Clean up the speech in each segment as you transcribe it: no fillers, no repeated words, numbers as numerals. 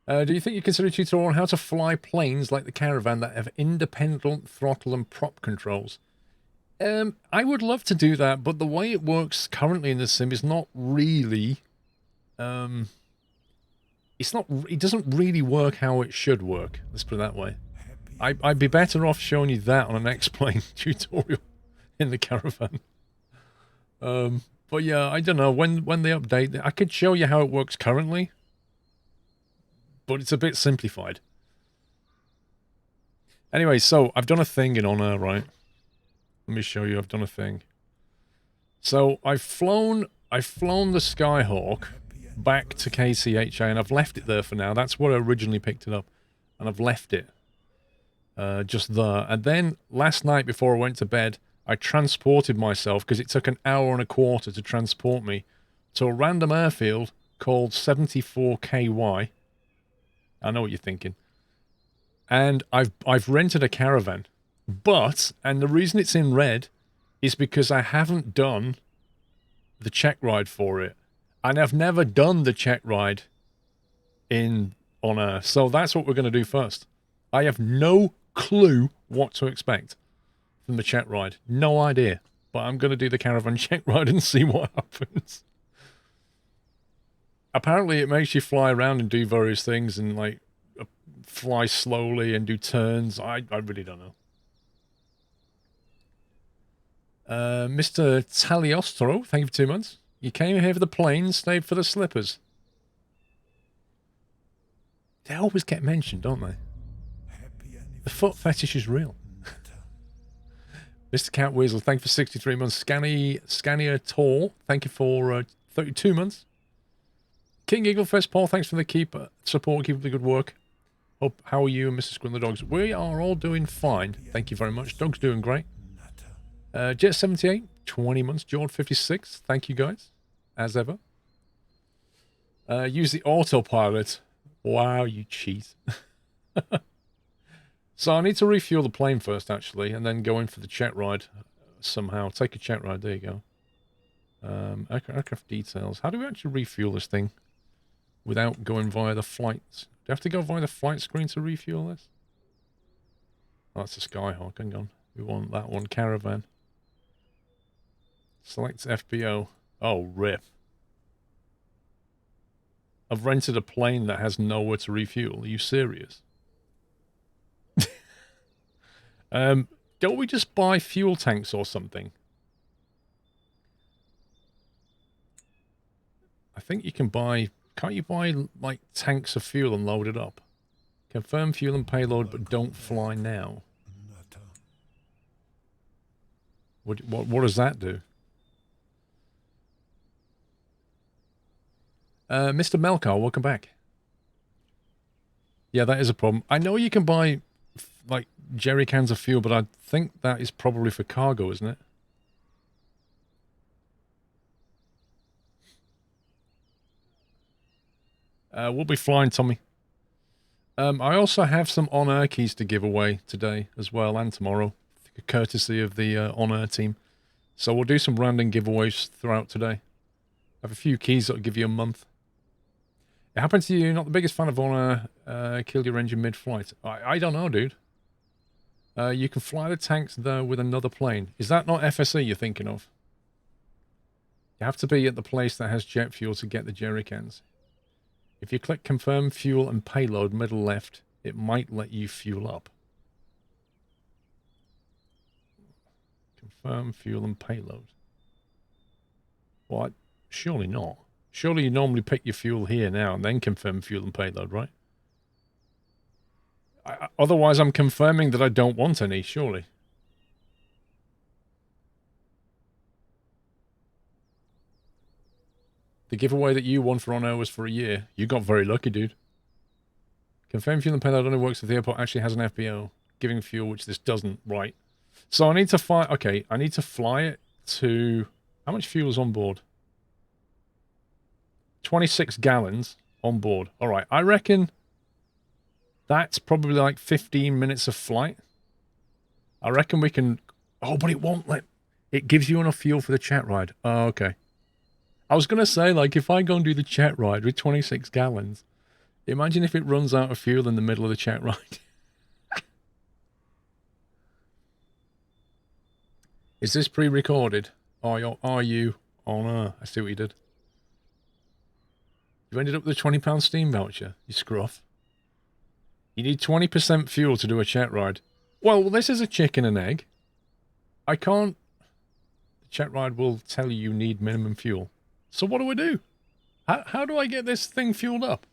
Do you think you consider a tutorial on how to fly planes like the Caravan that have independent throttle and prop controls? I would love to do that, but the way it works currently in the sim is not really, um, it doesn't really work how it should work. Let's put it that way. I'd be better off showing you that on an X-Plane tutorial in the Caravan. But yeah, I don't know, when they update, I could show you how it works currently, but it's a bit simplified. Anyway, so I've done a thing in Honor, right? Let me show you, I've done a thing. So I've flown the Skyhawk back to KCHA, and I've left it there for now. That's where I originally picked it up, and I've left it just there. And then last night before I went to bed, I transported myself, because it took an hour and a quarter to transport me, to a random airfield called 74KY. I know what you're thinking. And I've rented a Caravan. But, and the reason it's in red is because I haven't done the check ride for it. And I've never done the check ride in Honor. So that's what we're going to do first. I have no clue what to expect from the check ride. No idea. But I'm going to do the Caravan check ride and see what happens. Apparently it makes you fly around and do various things and like fly slowly and do turns. I really don't know. Mr. Taliostro, thank you for 2 months. You came here for the planes, stayed for the slippers. They always get mentioned, don't they? The foot fetish is real. Mr. Cat Weasel, thank you for 63 months. Scania Tor, thank you for 32 months. King Eaglefest, Paul, thanks for the support, keep up the good work. Hope, how are you and Mr. Squirrel and the dogs? We are all doing fine. Thank you very much. Dog's doing great. Jet78, 20 months. George 56, thank you guys, as ever. Use the autopilot. Wow, you cheat. So I need to refuel the plane first, actually, and then go in for the jet ride somehow. Take a jet ride, there you go. Aircraft details. How do we actually refuel this thing without going via the flights? Do you have to go via the flight screen to refuel this? Oh, that's a Skyhawk, hang on. We want that one, Caravan. Select FBO. Oh, rip. I've rented a plane that has nowhere to refuel. Are you serious? Don't we just buy fuel tanks or something? I think you can buy... Can't you buy, like, tanks of fuel and load it up? Confirm fuel and payload, but don't fly now. What does that do? Mr. Melkar, welcome back. Yeah, that is a problem. I know you can buy, like, jerry cans of fuel, but I think that is probably for cargo, isn't it? We'll be flying, Tommy. I also have some on-air keys to give away today as well, and tomorrow, courtesy of the on-air team. So we'll do some random giveaways throughout today. I have a few keys that'll give you a month. It happened to you, not the biggest fan of Honor, killed your engine mid-flight. I don't know, dude. You can fly the tanks there with another plane. Is that not FSE you're thinking of? You have to be at the place that has jet fuel to get the jerry cans. If you click confirm fuel and payload middle left, it might let you fuel up. Confirm fuel and payload. What? Surely not. Surely you normally pick your fuel here now and then confirm fuel and payload, right? Otherwise, I'm confirming that I don't want any, surely. The giveaway that you won for on-air was for a year. You got very lucky, dude. Confirm fuel and payload only works if the airport actually has an FBO. Giving fuel, which this doesn't, right? So I need to fly... Okay, I need to fly it to... How much fuel is on board? 26 gallons on board. All right, I reckon that's probably like 15 minutes of flight. I reckon we can... Oh, but it won't let... It gives you enough fuel for the chat ride. Oh, okay. I was going to say, like, if I go and do the chat ride with 26 gallons, Imagine if it runs out of fuel in the middle of the chat ride. Is this pre-recorded? Are you? Oh no, I see what you did. You ended up with a £20 Steam voucher, you scruff. You need 20% fuel to do a chat ride. Well, this is a chicken and egg. I can't... The chat ride will tell you need minimum fuel. So what do I do? How do I get this thing fueled up?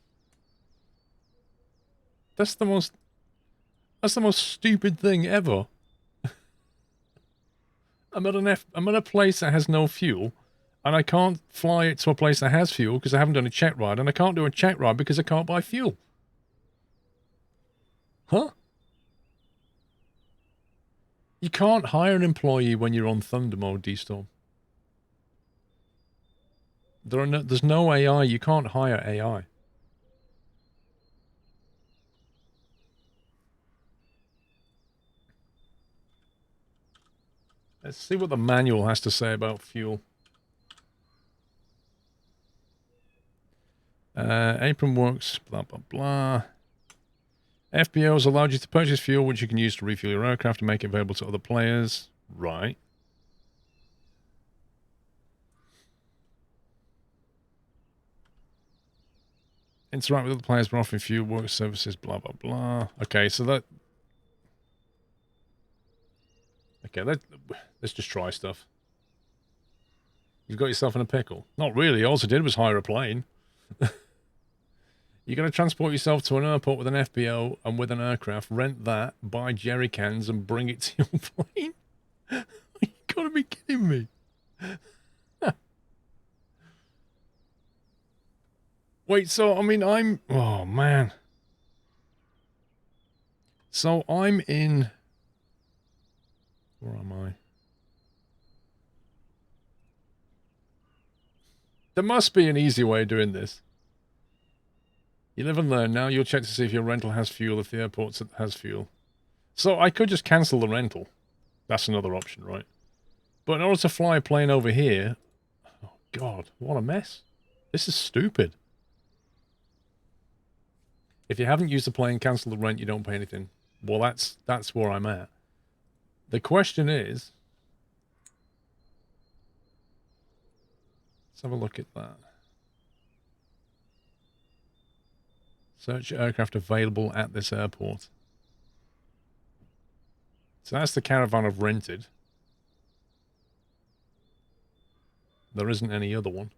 That's the most stupid thing ever. I'm at a place that has no fuel, and I can't fly it to a place that has fuel because I haven't done a chat ride, and I can't do a chat ride because I can't buy fuel. Huh? You can't hire an employee when you're on Thunder mode, D-Storm. There's no AI. You can't hire AI. Let's see what the manual has to say about fuel. Apron works, blah, blah, blah. FBO has allowed you to purchase fuel, which you can use to refuel your aircraft and make it available to other players. Right. Interact with other players by offering fuel, work services, blah, blah, blah. Okay, so that... Okay, let's just try stuff. You've got yourself in a pickle. Not really. All I did was hire a plane. You're going to transport yourself to an airport with an FBO and with an aircraft, rent that, buy jerry cans, and bring it to your plane? You got to be kidding me. Wait, so, I mean, oh, man. So, I'm in... Where am I? There must be an easy way of doing this. You live and learn. Now you'll check to see if your rental has fuel, if the airport has fuel. So I could just cancel the rental. That's another option, right? But in order to fly a plane over here... Oh, God, what a mess. This is stupid. If you haven't used the plane, cancel the rent, you don't pay anything. Well, that's where I'm at. The question is... Let's have a look at that. Search aircraft available at this airport. So that's the caravan I've rented. There isn't any other one.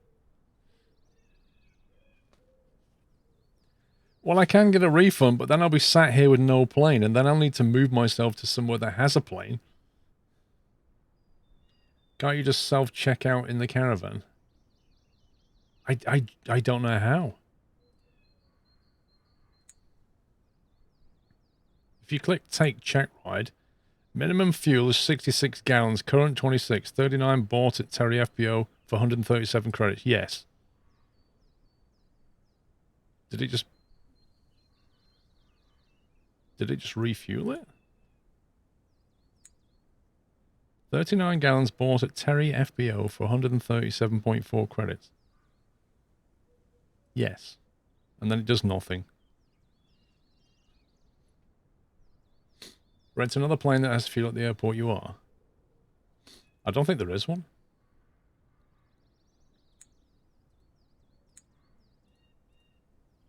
Well, I can get a refund, but then I'll be sat here with no plane, and then I'll need to move myself to somewhere that has a plane. Can't you just self-check out in the caravan? I don't know how. If you click take check ride, minimum fuel is 66 gallons, current 26, 39 bought at Terry FBO for 137 credits. Yes. Did it just refuel it? 39 gallons bought at Terry FBO for 137.4 credits. Yes. And then it does nothing. Rent another plane that has fuel at the airport you are. I don't think there is one.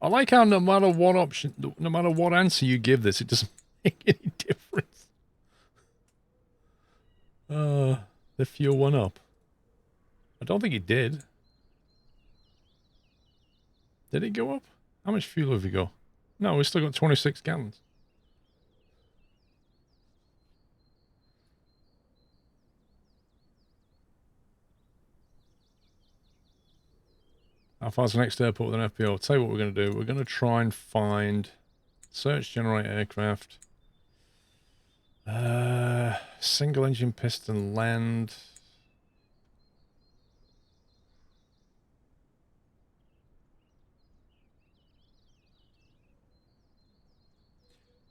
I like how no matter what option, no matter what answer you give this, it doesn't make any difference. The fuel went up. I don't think it did. Did it go up? How much fuel have we got? No, we've still got 26 gallons. How far's the next airport with an FBO? I'll tell you what we're going to do. We're going to try and find... Search generate aircraft. Single engine piston land.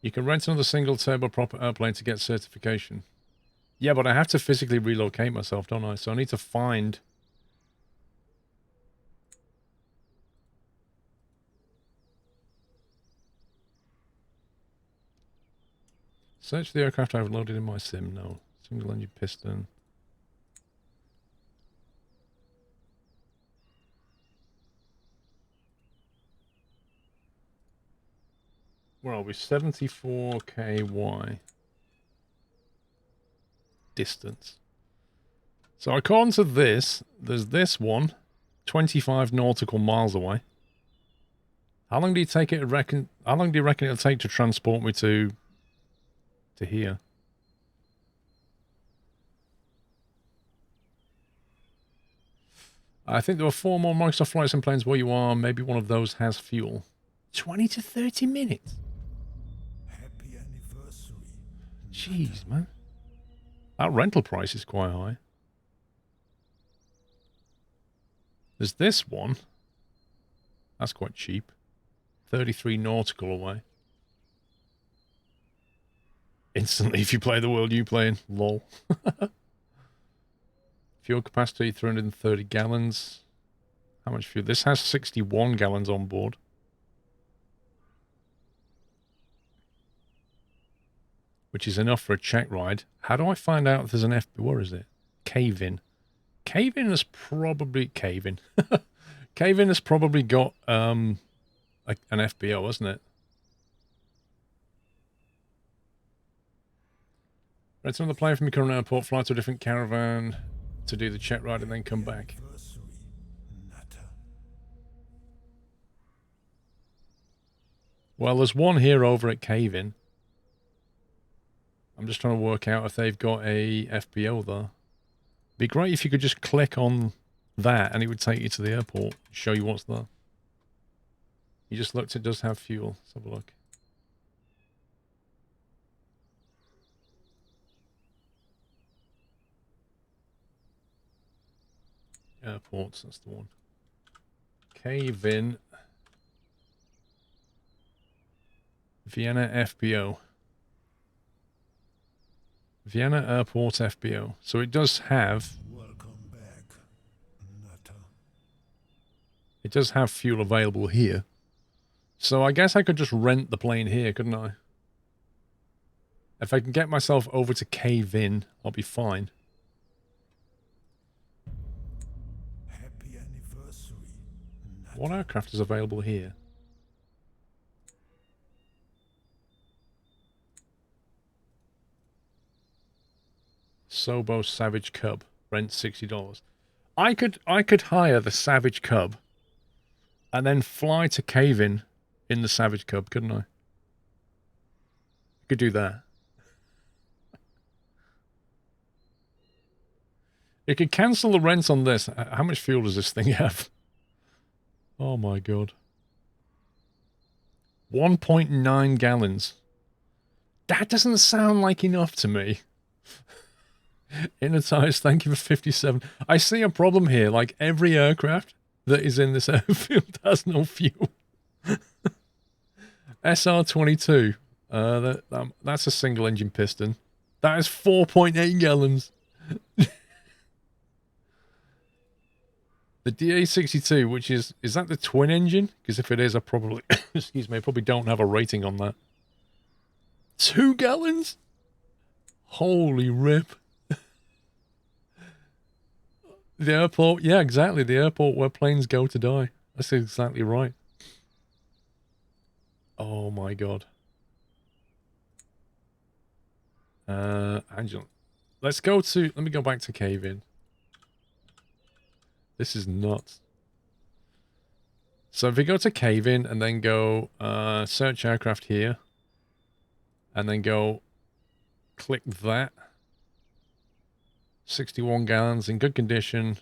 You can rent another single turboprop airplane to get certification. Yeah, but I have to physically relocate myself, don't I? So I need to find... Search the aircraft I've loaded in my sim. No. Single engine piston. Where are we? 74 kY. Distance. So according to this, there's this one, 25 nautical miles away. How long do you take it to reckon? How long do you reckon it'll take to transport me to here? I think there are 4 more Microsoft flight sim planes where you are. Maybe one of those has fuel. 20 to 30 minutes. Happy anniversary. Jeez, man. That rental price is quite high. There's this one. That's quite cheap. 33 nautical away. Instantly, if you play the world you play in. Lol. Fuel capacity, 330 gallons. How much fuel? This has 61 gallons on board. Which is enough for a check ride. How do I find out if there's an FB? Where is it? Cave-in. Cave-in has probably... Cave-in. Cave-in has probably got an FBO, hasn't it? Rent another plane from your current airport, fly to a different caravan to do the check ride and then come back. Well, there's one here over at Cave-in. I'm just trying to work out if they've got a FBO there. Be great if you could just click on that and it would take you to the airport, show you what's there. You just looked, it does have fuel. Let's have a look. Airports, that's the one. Cave-in. Vienna FBO. Vienna Airport FBO. So it does have... Welcome back, Nutter. It does have fuel available here. So I guess I could just rent the plane here, couldn't I? If I can get myself over to Cave-in, I'll be fine. Happy anniversary, Nutter. What aircraft is available here? Sobo Savage Cub. Rent $60. I could hire the Savage Cub and then fly to Cave-in the Savage Cub, couldn't I? I could do that. You could cancel the rent on this. How much fuel does this thing have? Oh my god. 1.9 gallons. That doesn't sound like enough to me. Inner tires, thank you for 57. I see a problem here. Like every aircraft that is in this airfield has no fuel. SR-22. That's a single engine piston. That is 4.8 gallons. The DA62, which is that the twin engine? Because if it is, I probably, excuse me, I probably don't have a rating on that. 2 gallons? Holy rip. The airport, yeah, exactly. The airport where planes go to die. That's exactly right. Oh my god. Angela. Let me go back to Cave-in. This is nuts. So if we go to Cave-in and then go search aircraft here. And then go click that. 61 gallons in good condition.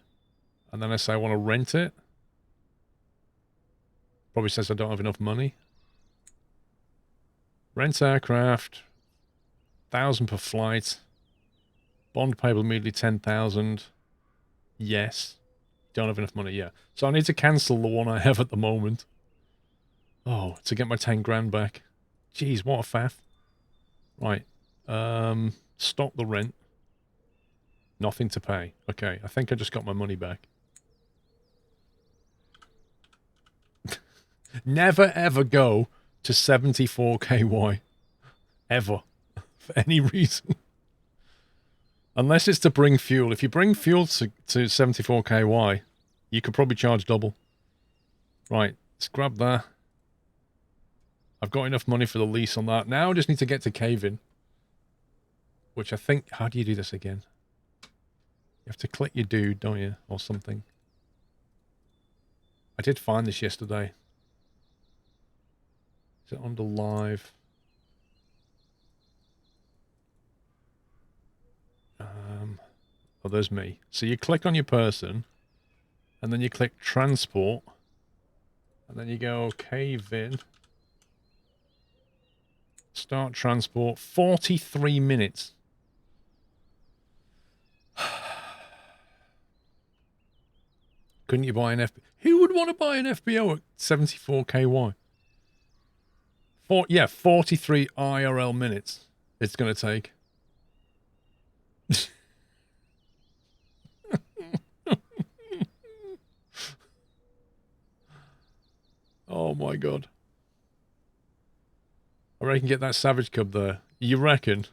And then I say I want to rent it. Probably says I don't have enough money. Rent aircraft. 1,000 per flight. Bond payable immediately 10,000. Yes. Don't have enough money, yeah. So I need to cancel the one I have at the moment. Oh, to get my 10 grand back. Jeez, what a faff. Right. Stop the rent. Nothing to pay. Okay, I think I just got my money back. Never ever go to 74 KY. Ever. for any reason. Unless it's to bring fuel. If you bring fuel to 74KY, you could probably charge double. Right, let's grab that. I've got enough money for the lease on that. Now I just need to get to Cave-In. Which I think... How do you do this again? You have to click your dude, don't you? Or something. I did find this yesterday. Is it under live? Oh, there's me. So you click on your person. And then you click transport. And then you go Cave-In. Start transport. 43 minutes. Couldn't you buy an FBO? Who would want to buy an FBO at 74KY? 43 IRL minutes it's going to take. Oh my god. I reckon get that Savage Cub there. You reckon?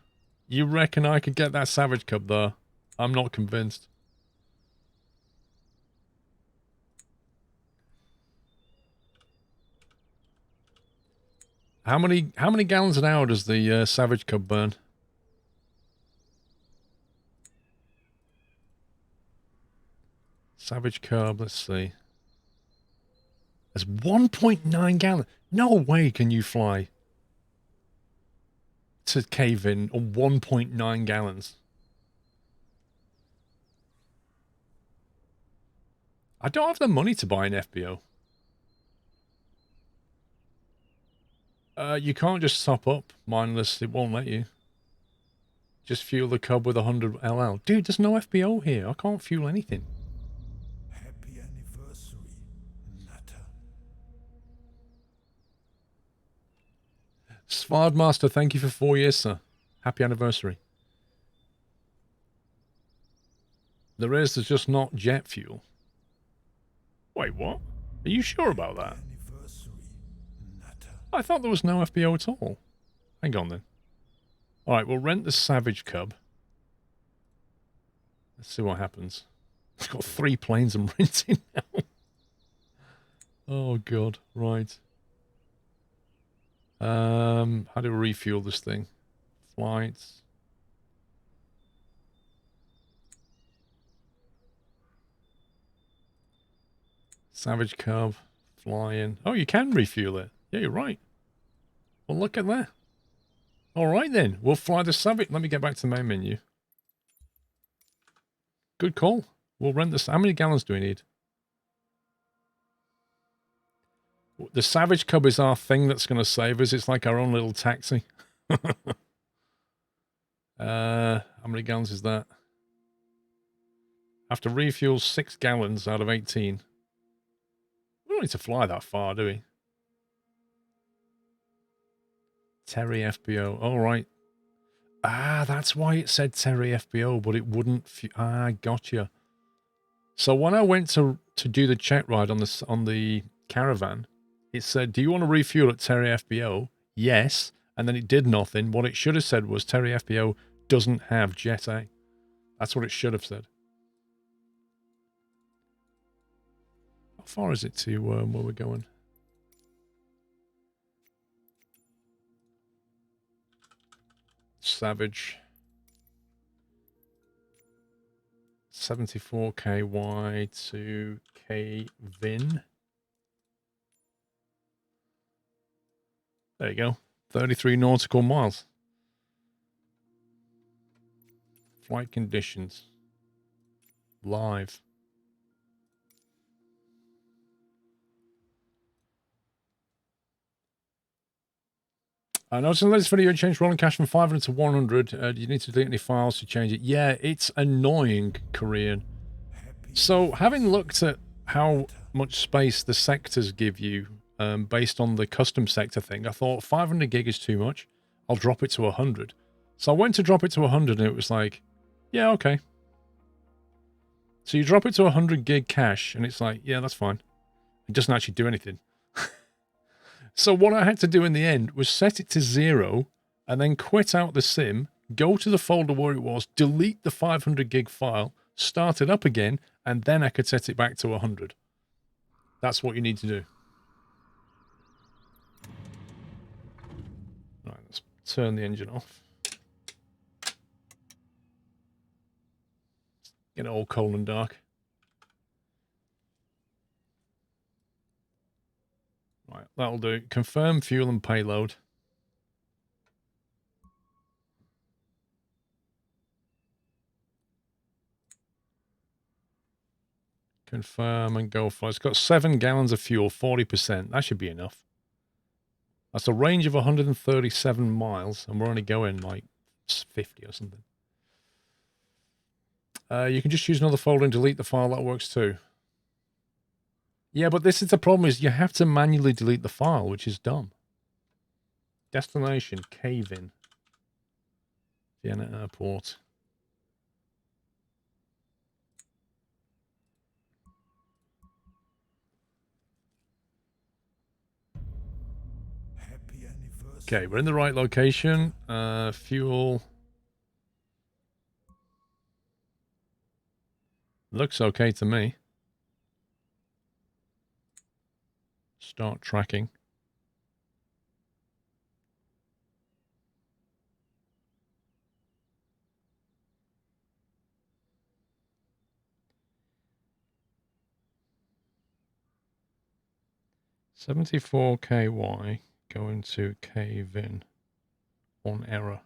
You reckon I could get that Savage Cub there? I'm not convinced. How many gallons an hour does the Savage Cub burn? Savage Cub, let's see. That's 1.9 gallons. No way can you fly to Cave-In on 1.9 gallons. I don't have the money to buy an FBO. You can't just top up mindless. It won't let you. Just fuel the Cub with 100 LL. Dude, there's no FBO here. I can't fuel anything. Happy anniversary, Nutter. Svardmaster, thank you for 4 years, sir. Happy anniversary. There's just not jet fuel. Wait, what? Are you sure about that? I thought there was no FBO at all. Hang on then. Alright, we'll rent the Savage Cub. Let's see what happens. It's got 3 planes I'm renting now. Oh god, right. How do we refuel this thing? Flights. Savage Cub. Flying. Oh, you can refuel it. Yeah, you're right. Well, look at that. All right, then. We'll fly the Savage. Let me get back to the main menu. Good call. We'll rent this. How many gallons do we need? The Savage Cub is our thing that's going to save us. It's like our own little taxi. How many gallons is that? Have to refuel 6 gallons out of 18. We don't need to fly that far, do we? Terry FBO. All right. Ah, that's why it said Terry FBO, but it wouldn't. Gotcha. So when I went to do the check ride on the caravan, it said, "Do you want to refuel at Terry FBO?" Yes, and then it did nothing. What it should have said was Terry FBO doesn't have Jet A. That's what it should have said. How far is it to where we're going? Savage. 74KY to Cave-In. There you go. 33 nautical miles. Flight conditions. Live. I noticed in the latest video you changed rolling cache from 500 to 100. Do you need to delete any files to change it? Yeah, it's annoying, Korean. So, having looked at how much space the sectors give you based on the custom sector thing, I thought 500 gig is too much. I'll drop it to 100. So I went to drop it to 100 and it was like, yeah, okay. So you drop it to 100 gig cache and it's like, yeah, that's fine. It doesn't actually do anything. So what I had to do in the end was set it to 0 and then quit out the sim, go to the folder where it was, delete the 500 gig file, start it up again, and then I could set it back to 100. That's what you need to do. Right, let's turn the engine off. Get it all cold and dark. Right, that'll do. Confirm fuel and payload. Confirm and go for it. It's got 7 gallons of fuel, 40%. That should be enough. That's a range of 137 miles, and we're only going like 50 or something. You can just use another folder and delete the file. That works too. Yeah, but this is the problem, is you have to manually delete the file, which is dumb. Destination, cave-in. Vienna Airport. Happy anniversary. Okay, we're in the right location. Fuel. Looks okay to me. Start tracking. $74 KY going to cave-in on error.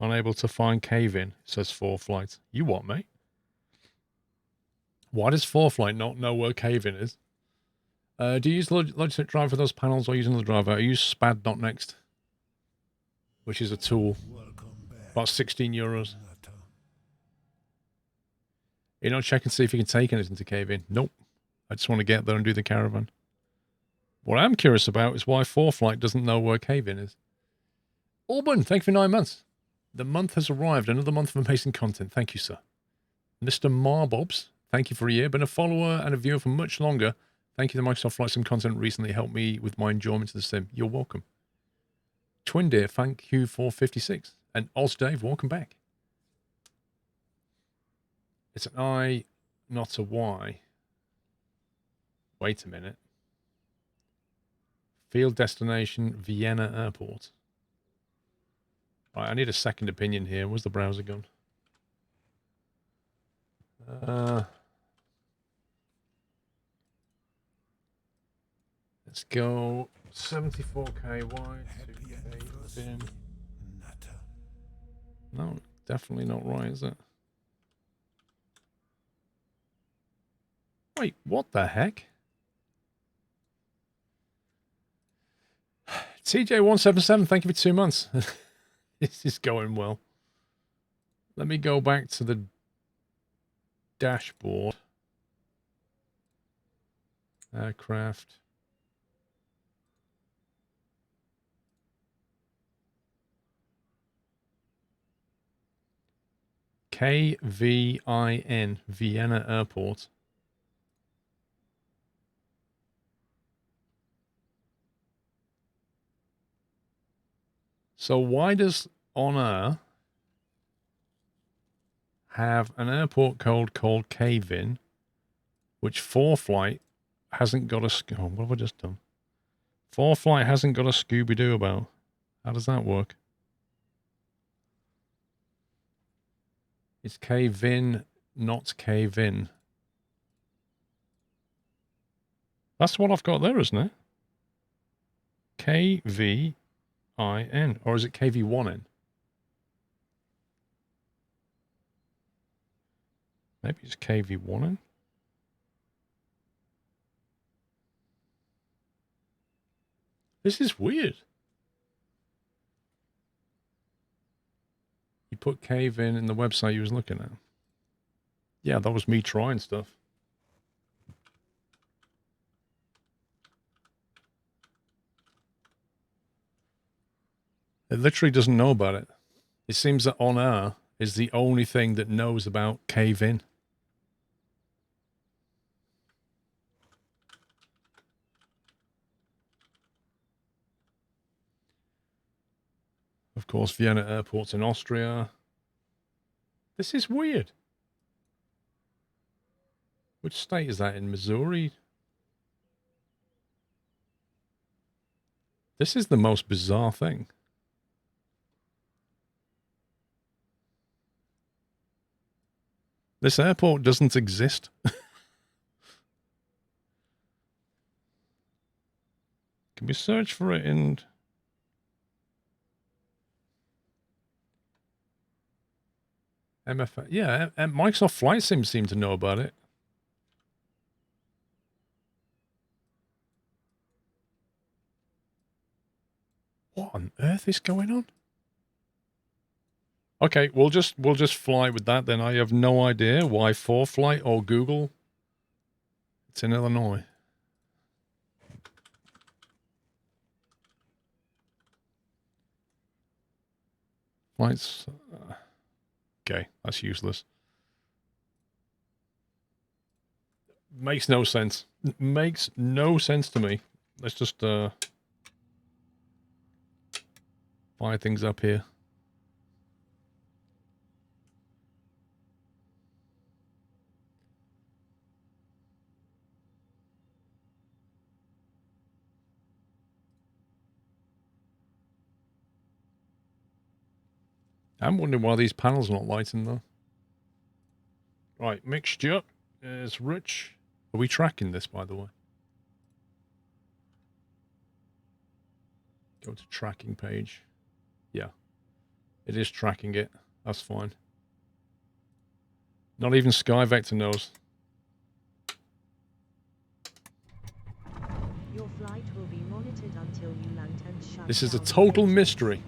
Unable to find cave-in, says 4Flight. You what, mate? Why does 4Flight not know where cave-in is? Do you use Logitech Drive for those panels or use another driver? I use SPAD.next, which is a tool. About 16 euros. You don't check and see if you can take anything to cave-in. Nope. I just want to get there and do the caravan. What I'm curious about is why 4Flight doesn't know where cave-in is. Auburn, thank you for 9 months. The month has arrived. Another month of amazing content. Thank you, sir. Mr. Marbobs, thank you for a year. Been a follower and a viewer for much longer. Thank you to Microsoft Flight Sim content recently helped me with my enjoyment of the sim. You're welcome. Twin Deer, thank you for 56. And Oz Dave, welcome back. It's an I, not a Y. Wait a minute. Field destination, Vienna Airport. Right, I need a second opinion here. Where's the browser gone? Let's go 74KY to cave-in. No, definitely not right, is it? Wait, what the heck? TJ177, thank you for 2 months. This is going well. Let me go back to the dashboard. Aircraft. KVIN, Vienna Airport. So why does Honor have an airport code called Cave-In, which 4Flight hasn't got a... Oh, what have I just done? 4Flight hasn't got a Scooby-Doo about. How does that work? It's Cave-In, not Cave-In. That's what I've got there, isn't it? KVIN. Or is it KV1N? Maybe it's KV1N. This is weird. You put cave in the website you was looking at. Yeah, that was me trying stuff. It literally doesn't know about it. It seems that On Air is the only thing that knows about cave in. course, Vienna Airport's in Austria. This is weird. Which state is that in? Missouri? This is the most bizarre thing. This airport doesn't exist. Can we search for it in... MFA? Yeah, Microsoft Flight Sim seem to know about it. What on earth is going on? Okay, we'll just fly with that then. I have no idea why 4Flight or Google. It's in Illinois. Flights. Okay, that's useless. Makes no sense. Makes no sense to me. Let's just fire things up here. I'm wondering why these panels are not lighting though. Right, mixture is rich. Are we tracking this, by the way? Go to tracking page. Yeah, it is tracking it. That's fine. Not even SkyVector knows. Your flight will be monitored until you land and shut This is a down total engines. mystery.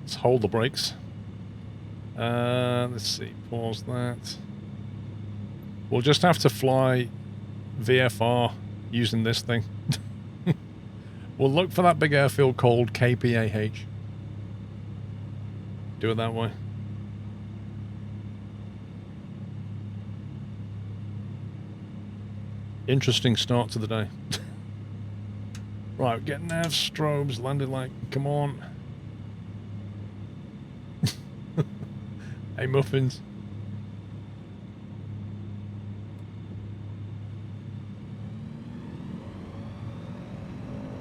Let's hold the brakes. Let's see, pause that. We'll just have to fly VFR using this thing. We'll look for that big airfield called KPAH. Do it that way. Interesting start to the day. Right, getting nav strobes, landed like, come on. Hey, muffins.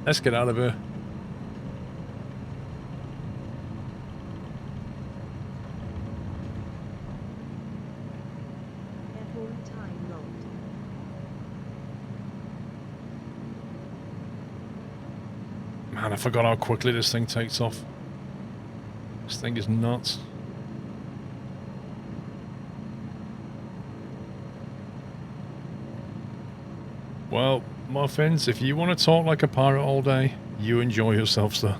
Let's get out of here. Airborne time logged. Man, I forgot how quickly this thing takes off. This thing is nuts. Well, muffins, if you want to talk like a pirate all day, you enjoy yourself, sir.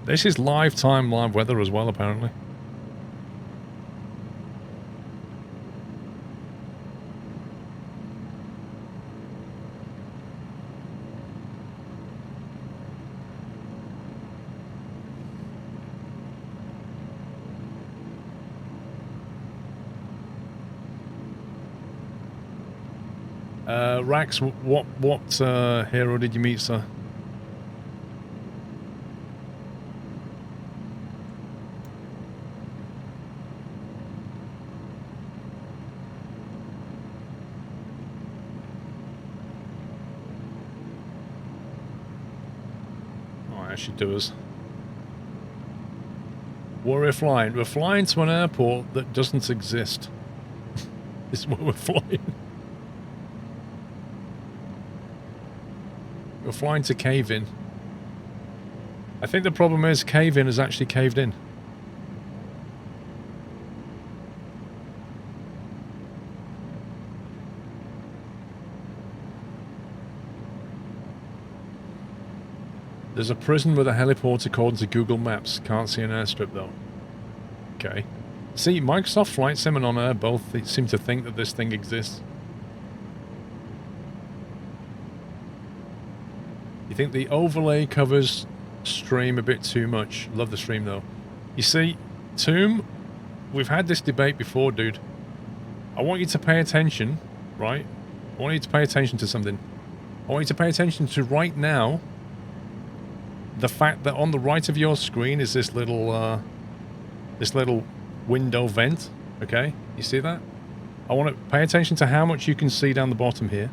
This is live time, live weather as well, apparently. Rax, what hero did you meet, sir? Oh, it actually does. Where we're flying? We're flying to an airport that doesn't exist. This is where we're flying. We're flying to Cave In. I think the problem is Cave In has actually caved in. There's a prison with a heliport according to Google Maps. Can't see an airstrip though. Okay. See, Microsoft Flight Sim and On Air both seem to think that this thing exists. You think the overlay covers stream a bit too much? Love the stream though. You see, Tomb, we've had this debate before, dude. I want you to pay attention, right? I want you to pay attention to something. I want you to pay attention to right now the fact that on the right of your screen is this little window vent, okay? You see that? I want to pay attention to how much you can see down the bottom here.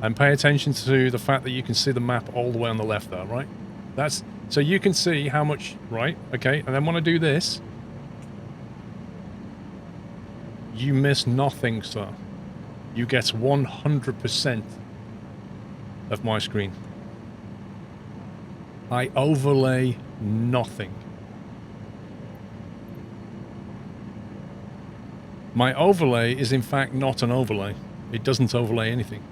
And pay attention to the fact that you can see the map all the way on the left there, right? That's so you can see how much, right? Okay, and then when I do this, you miss nothing, sir. You get 100% of my screen. I overlay nothing. My overlay is in fact not an overlay. It doesn't overlay anything.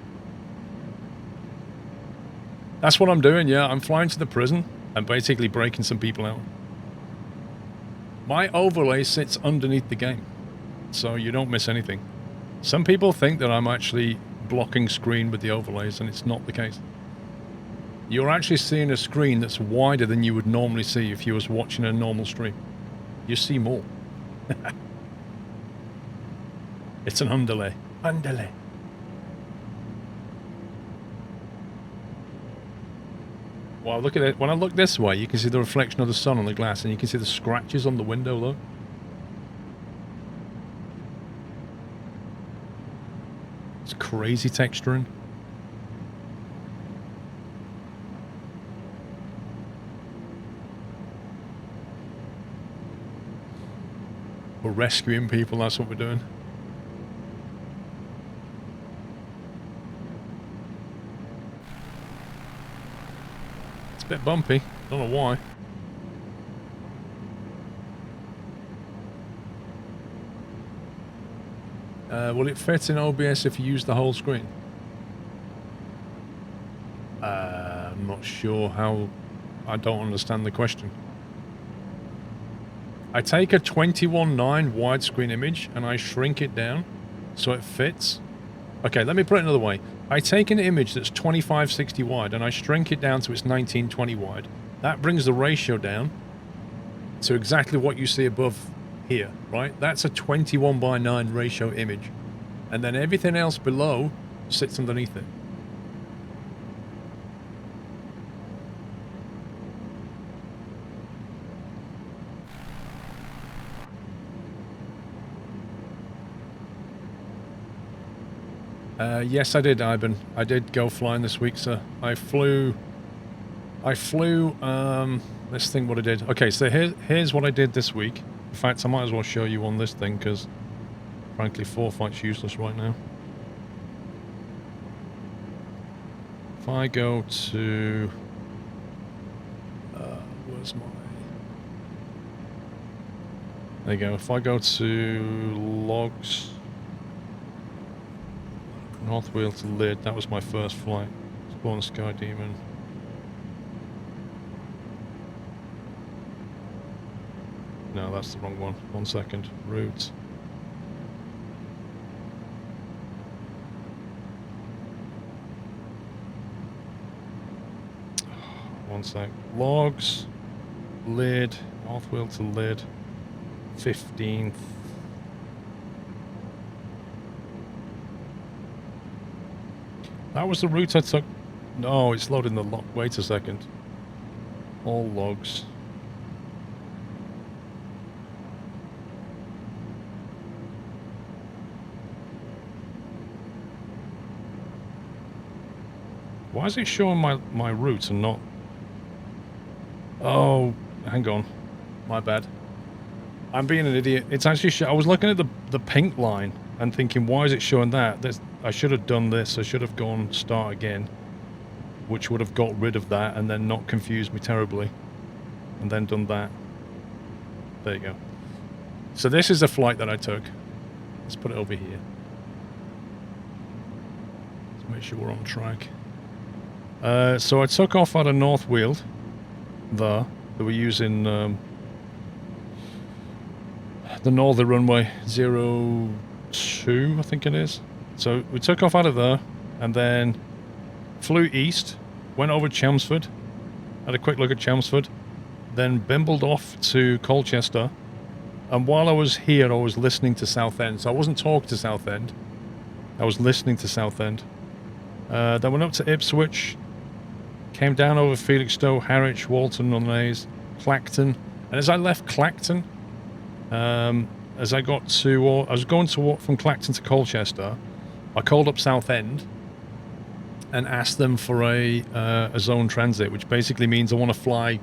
That's what I'm doing, yeah. I'm flying to the prison and basically breaking some people out. My overlay sits underneath the game, so you don't miss anything. Some people think that I'm actually blocking screen with the overlays, and it's not the case. You're actually seeing a screen that's wider than you would normally see if you was watching a normal stream. You see more. It's an underlay. Underlay. Wow, look at it. When I look this way, you can see the reflection of the sun on the glass, and you can see the scratches on the window, look. It's crazy texturing. We're rescuing people, that's what we're doing. It's a bit bumpy, don't know why. Will it fit in OBS if you use the whole screen? I'm not sure how. I don't understand the question. I take a 21:9 widescreen image and I shrink it down so it fits. Okay, let me put it another way. I take an image that's 2560 wide and I shrink it down to its 1920 wide. That brings the ratio down to exactly what you see above here, right? That's a 21:9 ratio image. And then everything else below sits underneath it. Yes, I did, Ivan. I did go flying this week, sir. I flew, let's think what I did. Okay, so here's what I did this week. In fact, I might as well show you on this thing, because, frankly, 4-fight's useless right now. If I go to... where's my... There you go. If I go to logs... North wheel to lid, that was my first flight. Spawn Sky Demon. No, that's the wrong one. 1 second. Route. One sec. Logs. Lid. North wheel to lid. 15th. That was the route I took. No, it's loading the log. Wait a second. All logs. Why is it showing my route and not... Oh, hang on. My bad. I'm being an idiot. It's actually... I was looking at the pink line and thinking, why is it showing that? I should have done this. I should have gone start again, which would have got rid of that and then not confused me terribly. And then done that. There you go. So this is the flight that I took. Let's put it over here. Let's make sure we're on track. So I took off out of North Weald. That we're using the northern runway 02, I think it is. So we took off out of there and then flew east, went over Chelmsford, had a quick look at Chelmsford, then bimbled off to Colchester. And while I was here, I was listening to Southend. So I wasn't talking to Southend. I was listening to Southend. Then went up to Ipswich. Came down over Felixstowe, Harwich, Walton on Naze, Clacton. And as I left Clacton, as I got to... I was going to walk from Clacton to Colchester. I called up Southend and asked them for a zone transit, which basically means I want to fly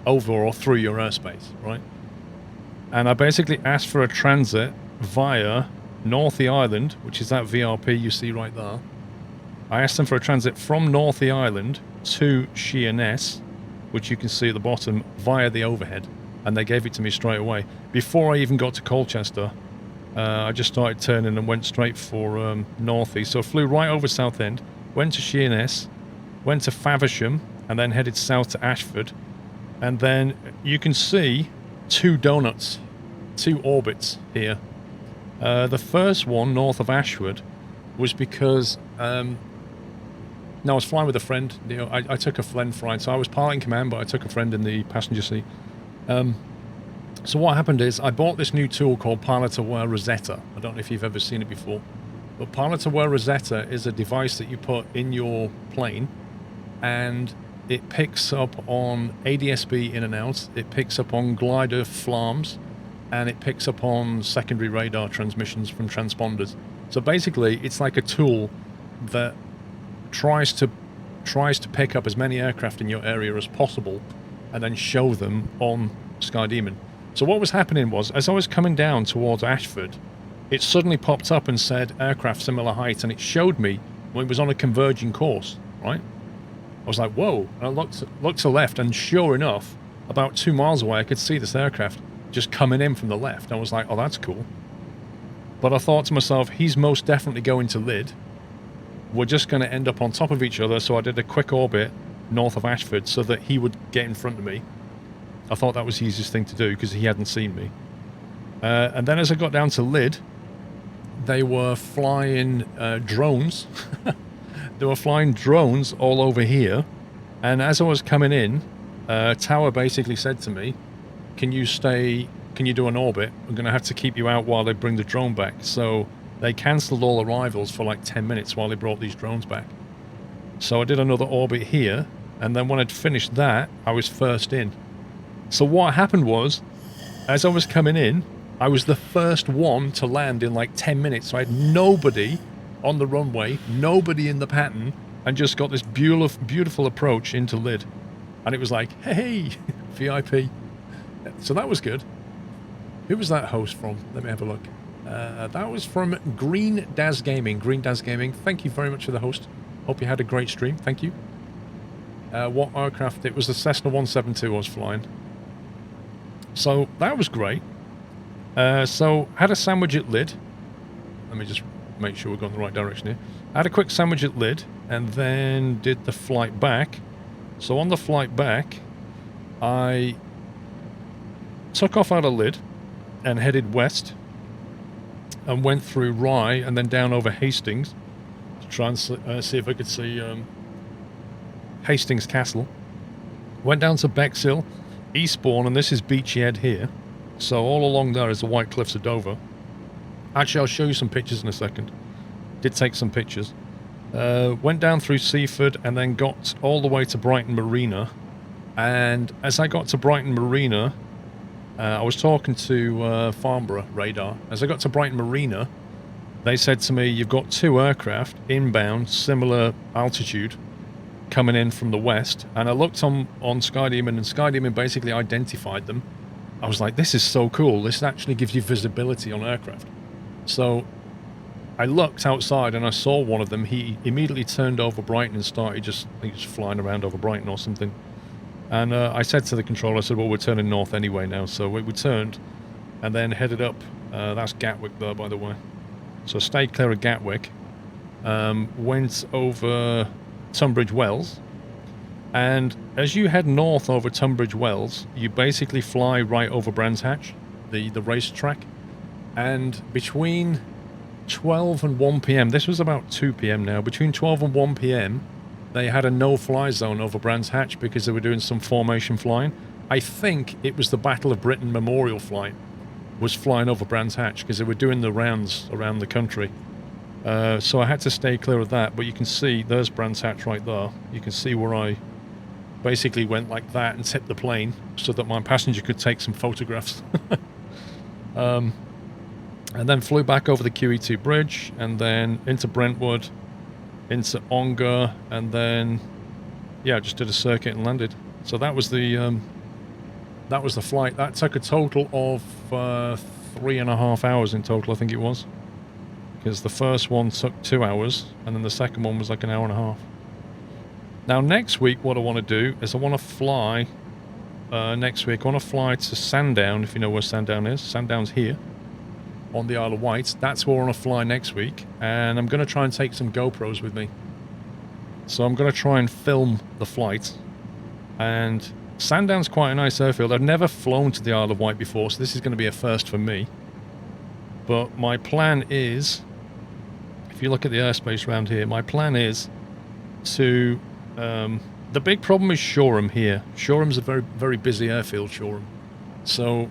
over or through your airspace, right? And I basically asked for a transit via Northey Island, which is that VRP you see right there. I asked them for a transit from Northey Island to Sheerness, which you can see at the bottom, via the overhead. And they gave it to me straight away. Before I even got to Colchester, I just started turning and went straight for Northey. So I flew right over Southend, went to Sheerness, went to Faversham, and then headed south to Ashford. And then you can see two donuts, two orbits here. The first one, north of Ashford, was because... no, I was flying with a friend. You know, I took a friend flying, so I was piloting command, but I took a friend in the passenger seat. So what happened is I bought this new tool called Pilot Aware Rosetta. I don't know if you've ever seen it before. But Pilot Aware Rosetta is a device that you put in your plane, and it picks up on ADS-B in and out, it picks up on glider flarms, and it picks up on secondary radar transmissions from transponders. So basically, it's like a tool that tries to pick up as many aircraft in your area as possible and then show them on Sky Demon. So what was happening was, as I was coming down towards Ashford, it suddenly popped up and said aircraft similar height, and it showed me when it was on a converging course, right? I was like, whoa, and I looked to the left, and sure enough, about 2 miles away, I could see this aircraft just coming in from the left. I was like, oh, that's cool. But I thought to myself, he's most definitely going to Lyd. We're just going to end up on top of each other, so I did a quick orbit north of Ashford so that he would get in front of me. I thought that was the easiest thing to do because he hadn't seen me. And then as I got down to Lyd, they were flying drones. They were flying drones all over here. And as I was coming in, Tower basically said to me, can you do an orbit? I'm going to have to keep you out while they bring the drone back. So they cancelled all arrivals for like 10 minutes while they brought these drones back. So I did another orbit here, and then when I'd finished that, I was first in. So what happened was, as I was coming in, I was the first one to land in like 10 minutes. So I had nobody on the runway, nobody in the pattern, and just got this beautiful approach into Lyd. And it was like, hey, VIP. So that was good. Who was that host from? Let me have a look. That was from Green Daz Gaming. Green Daz Gaming, thank you very much for the host. Hope you had a great stream. Thank you. What aircraft? It was the Cessna 172 I was flying. So that was great. So had a sandwich at Lyd. Let me just make sure we're going the right direction here. I had a quick sandwich at Lyd and then did the flight back. So on the flight back, I took off out of Lyd and headed west and went through Rye and then down over Hastings to try and see if I could see Hastings Castle. Went down to Bexhill, Eastbourne, and this is Beachy Head here. So all along there is the White Cliffs of Dover. Actually, I'll show you some pictures in a second. Did take some pictures. Went down through Seaford and then got all the way to Brighton Marina. And as I got to Brighton Marina, I was talking to Farnborough Radar. As I got to Brighton Marina, they said to me, you've got 2 aircraft inbound, similar altitude, coming in from the west. And I looked on Sky Demon, and Sky Demon basically identified them. I was like, this is so cool. This actually gives you visibility on aircraft. So I looked outside and I saw one of them. He immediately turned over Brighton and started just, I think he was flying around over Brighton or something. And I said to the controller, I said, well, we're turning north anyway now. So we turned and then headed up. That's Gatwick there, by the way. So stayed clear of Gatwick. Went over Tunbridge Wells. And as you head north over Tunbridge Wells, you basically fly right over Brands Hatch, the racetrack. And between 12 and 1 p.m, this was about 2 p.m. now, between 12 and 1 p.m, they had a no-fly zone over Brands Hatch because they were doing some formation flying. I think it was the Battle of Britain Memorial flight was flying over Brands Hatch because they were doing the rounds around the country. So I had to stay clear of that, but you can see there's Brands Hatch right there. You can see where I basically went like that and tipped the plane so that my passenger could take some photographs. And then flew back over the QE2 bridge and then into Brentwood, into Ongar, and then yeah, just did a circuit and landed. So that was the flight. That took a total of 3.5 hours in total, I think it was, because the first one took 2 hours and then the second one was like an hour and a half. Now next week what I want to do is I want to fly next week. I want to fly to Sandown, if you know where Sandown is. Sandown's here on the Isle of Wight. That's where I want to fly next week, and I'm going to try and take some GoPros with me. So I'm going to try and film the flight. And Sandown's quite a nice airfield. I've never flown to the Isle of Wight before, so this is going to be a first for me. But my plan is, if you look at the airspace around here, my plan is to... the big problem is Shoreham here. Shoreham's a very, very busy airfield, Shoreham. So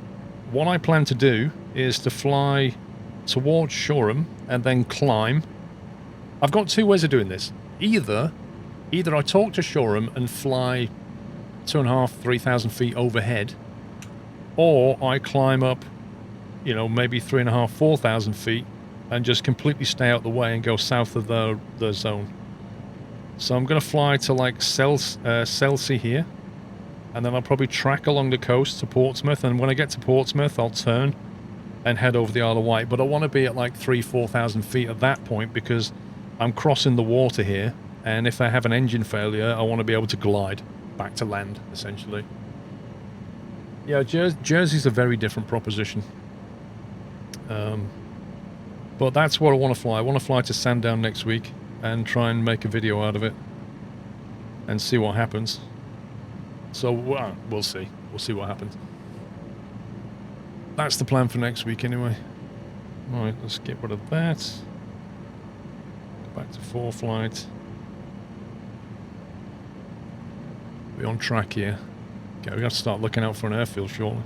what I plan to do is to fly towards Shoreham and then climb. I've got two ways of doing this. Either I talk to Shoreham and fly 2,500, 3,000 feet overhead, or I climb up, you know, maybe 3,500, 4,000 feet and just completely stay out the way and go south of the zone. So I'm going to fly to like Selsey here, and then I'll probably track along the coast to Portsmouth, and when I get to Portsmouth I'll turn and head over the Isle of Wight. But I want to be at like 3,000, 4,000 feet at that point because I'm crossing the water here, and if I have an engine failure I want to be able to glide back to land, essentially. Yeah, Jersey's a very different proposition. But that's where I want to fly. I want to fly to Sandown next week and try and make a video out of it and see what happens. So we'll see. We'll see what happens. That's the plan for next week anyway. Right, let's get rid of that. Go back to 4 flight. Be on track here. Okay, we have to start looking out for an airfield shortly.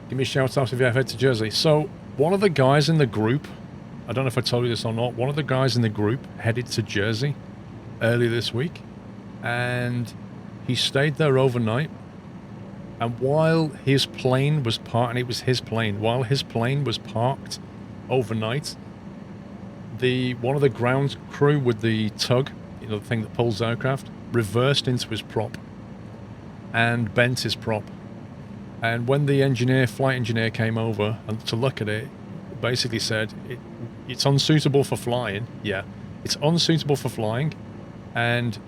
Give me a shout out if you have head to Jersey. So, one of the guys in the group, I don't know if I told you this or not, one of the guys in the group headed to Jersey earlier this week, and he stayed there overnight. And while his plane was parked, and it was his plane, while his plane was parked overnight, one of the ground crew with the tug, you know, the thing that pulls aircraft, reversed into his prop and bent his prop. And when the flight engineer came over and to look at it, basically said, it's unsuitable for flying. Yeah, it's unsuitable for flying. And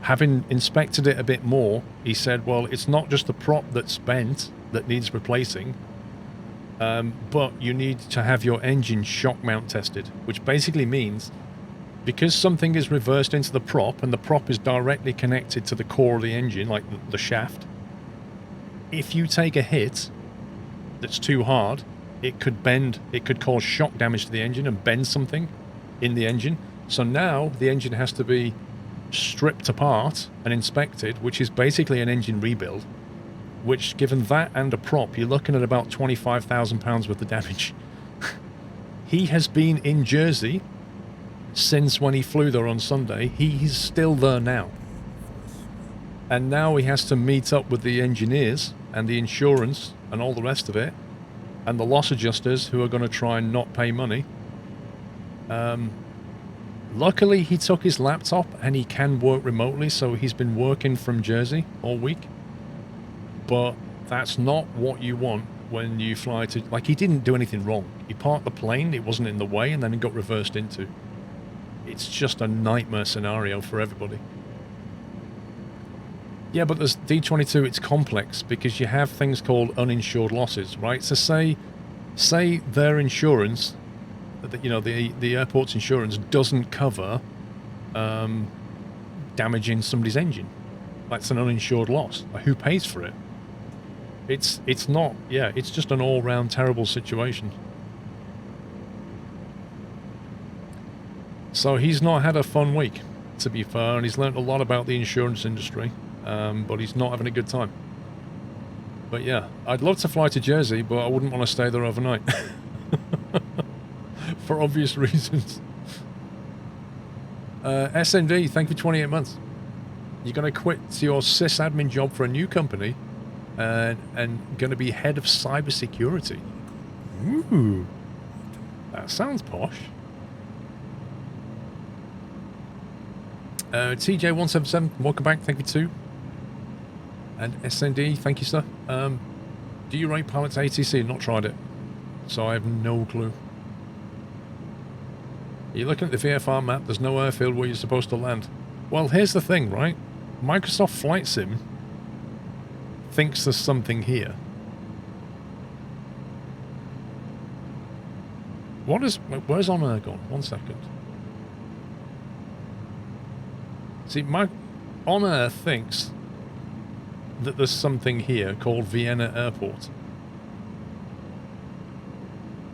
having inspected it a bit more, he said, well, it's not just the prop that's bent that needs replacing, but you need to have your engine shock mount tested, which basically means because something is reversed into the prop and the prop is directly connected to the core of the engine, like the shaft, if you take a hit that's too hard, it could bend, it could cause shock damage to the engine and bend something in the engine. So now the engine has to be stripped apart and inspected, which is basically an engine rebuild, which, given that and a prop, you're looking at about £25,000 worth of damage. He has been in Jersey since when he flew there on Sunday. He's still there now. And now he has to meet up with the engineers and the insurance and all the rest of it, and the loss adjusters who are going to try and not pay money. Luckily, he took his laptop and he can work remotely, so he's been working from Jersey all week. But that's not what you want when you fly to... Like, he didn't do anything wrong. He parked the plane, it wasn't in the way, and then it got reversed into. It's just a nightmare scenario for everybody. Yeah, but there's D22, it's complex because you have things called uninsured losses, right? So say their insurance, you know, the airport's insurance doesn't cover damaging somebody's engine. That's an uninsured loss. Who pays for it? It's not, yeah, it's just an all-round terrible situation. So he's not had a fun week, to be fair, and he's learnt a lot about the insurance industry, but he's not having a good time. But yeah, I'd love to fly to Jersey, but I wouldn't want to stay there overnight. For obvious reasons. SND, thank you for 28 months. You're going to quit your sysadmin job for a new company and going to be head of cybersecurity. Ooh, that sounds posh. TJ177, welcome back, thank you too. And SND, thank you, sir. Do you rate pilots ATC? Not tried it, so I have no clue. You're looking at the VFR map, there's no airfield where you're supposed to land. Well, here's the thing, right? Microsoft Flight Sim thinks there's something here. Where's Honor gone? 1 second. See, Honor thinks that there's something here called Vienna Airport.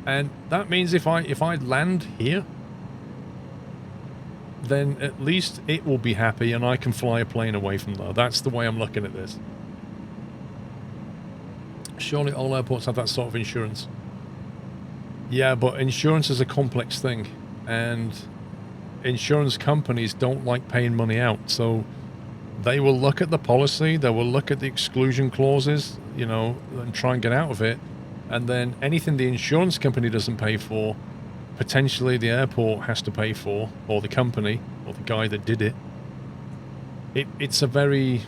And that means if I land here, then at least it will be happy and I can fly a plane away from there. That's the way I'm looking at this. Surely all airports have that sort of insurance. Yeah, but insurance is a complex thing, and insurance companies don't like paying money out, so they will look at the policy, they will look at the exclusion clauses, you know, and try and get out of it, and then anything the insurance company doesn't pay for, potentially the airport has to pay for, or the company, or the guy that did it. It's a very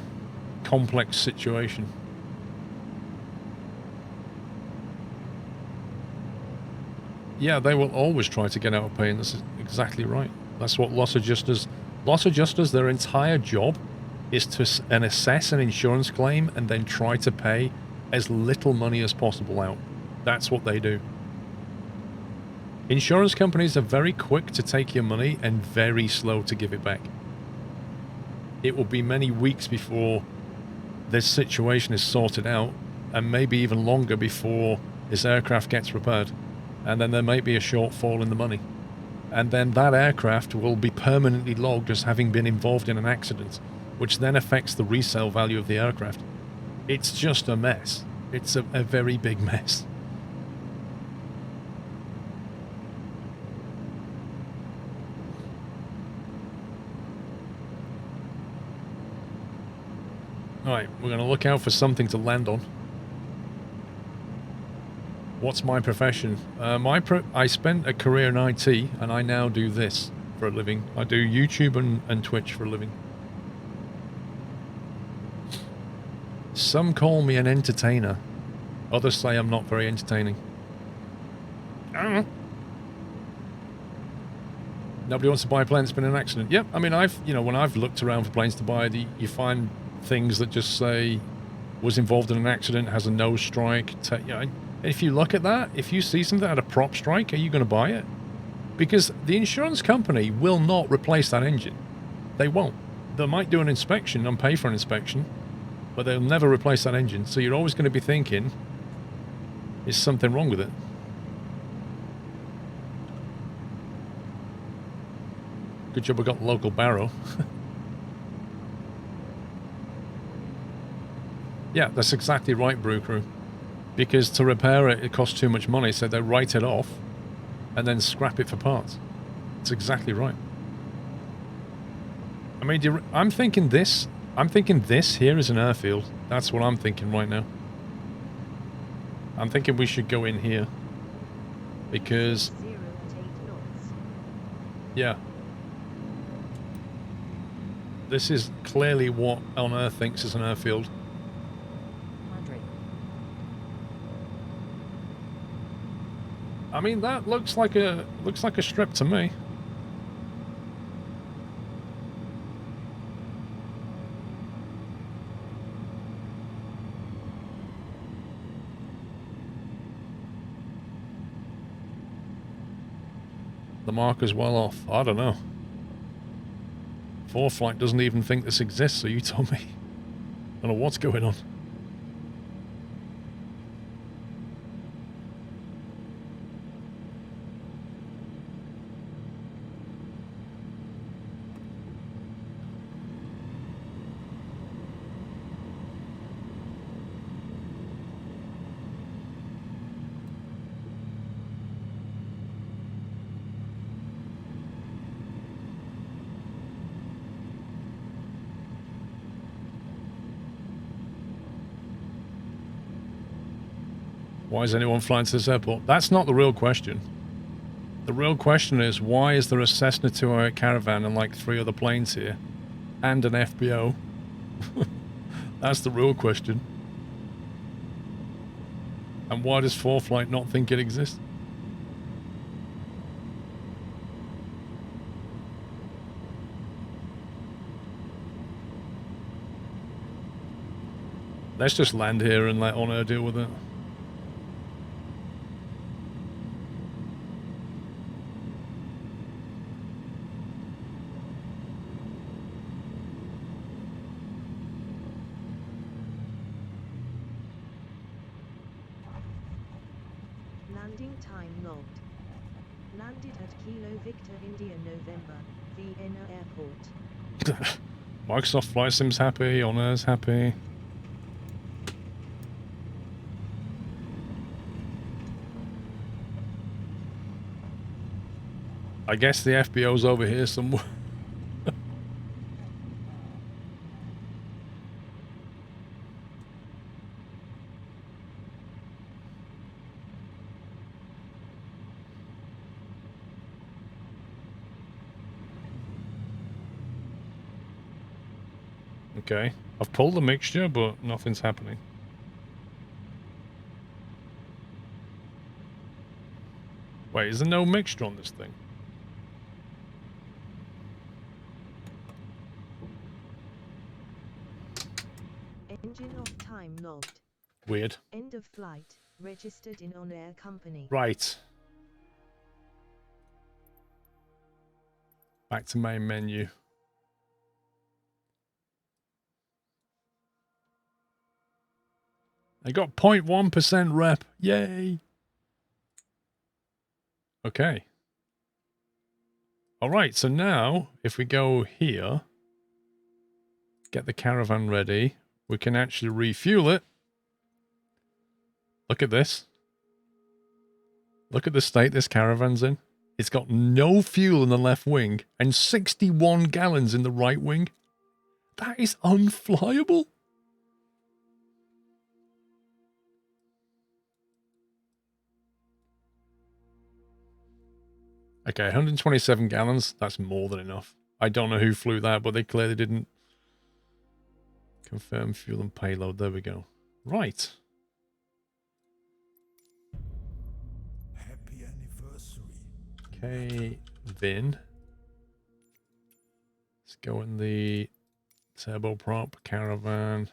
complex situation. Yeah, they will always try to get out of paying. This is exactly right. That's what loss adjusters... Loss adjusters, their entire job is to assess an insurance claim and then try to pay as little money as possible out. That's what they do. Insurance companies are very quick to take your money and very slow to give it back. It will be many weeks before this situation is sorted out, and maybe even longer before this aircraft gets repaired. And then there may be a shortfall in the money. And then that aircraft will be permanently logged as having been involved in an accident, which then affects the resale value of the aircraft. It's just a mess. It's a very big mess. Alright, we're going to look out for something to land on. What's my profession? I spent a career in IT, and I now do this for a living. I do YouTube and Twitch for a living. Some call me an entertainer. Others say I'm not very entertaining. I don't know. Nobody wants to buy a plane that's been in an accident. Yep, I mean, when I've looked around for planes to buy, you find things that just say was involved in an accident, has a nose strike. If you look at that, if you see something that had a prop strike, are you going to buy it? Because the insurance company will not replace that engine. They won't. They might do an inspection and pay for an inspection, but they'll never replace that engine. So you're always going to be thinking, is something wrong with it? Good job we got the local barrow. Yeah, that's exactly right, Brew Crew. Because to repair it, it costs too much money, so they write it off and then scrap it for parts. That's exactly right. I mean, I'm thinking this here is an airfield. That's what I'm thinking right now. I'm thinking we should go in here. Because... 0 at 8 knots. Yeah. This is clearly what on Earth thinks is an airfield. I mean, that looks like a strip to me. The marker's well off. I don't know. 4Flight doesn't even think this exists, so you tell me. I don't know what's going on. Why is anyone flying to this airport? That's not the real question. The real question is, why is there a Cessna 208 Caravan and like 3 other planes here? And an FBO? That's the real question. And why does 4Flight not think it exists? Let's just land here and let Honor deal with it. Landing time logged. Landed at Kilo Victor India November, Vienna Airport. Microsoft Flight Sim's happy, Honor's happy. I guess the FBO's over here somewhere. Okay. I've pulled the mixture, but nothing's happening. Wait, is there no mixture on this thing? Engine off time logged. Weird. End of flight, registered in on-air company. Right. Back to main menu. I got 0.1% rep. Yay. Okay. All right, so now if we go here, get the caravan ready, we can actually refuel it. Look at this. Look at the state this caravan's in. It's got no fuel in the left wing and 61 gallons in the right wing. That is unflyable. Okay, 127 gallons. That's more than enough. I don't know who flew that, but they clearly didn't confirm fuel and payload. There we go. Right. Happy anniversary. Okay, Vin. Let's go in the turboprop caravan.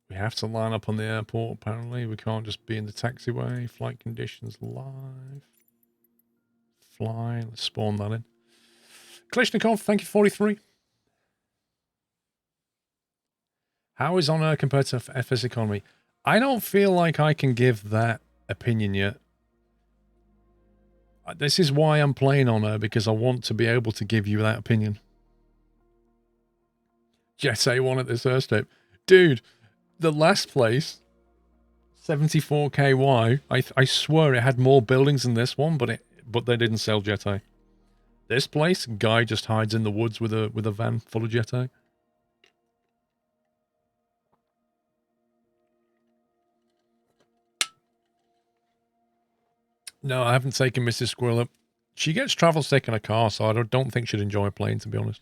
We have to line up on the airport, apparently. We can't just be in the taxiway. Flight conditions live. Fly. Let's spawn that in. Klishnikov, thank you, 43. How is Honor compared to FS Economy? I don't feel like I can give that opinion yet. This is why I'm playing Honor, because I want to be able to give you that opinion. Jet A1 at this airstrip. Dude, the last place, 74KY, I swear it had more buildings than this one, but they didn't sell Jet A. This place, guy just hides in the woods with a van full of Jet A. No, I haven't taken Mrs. Squirrel up. She gets travel sick in a car, so I don't think she'd enjoy a plane, to be honest.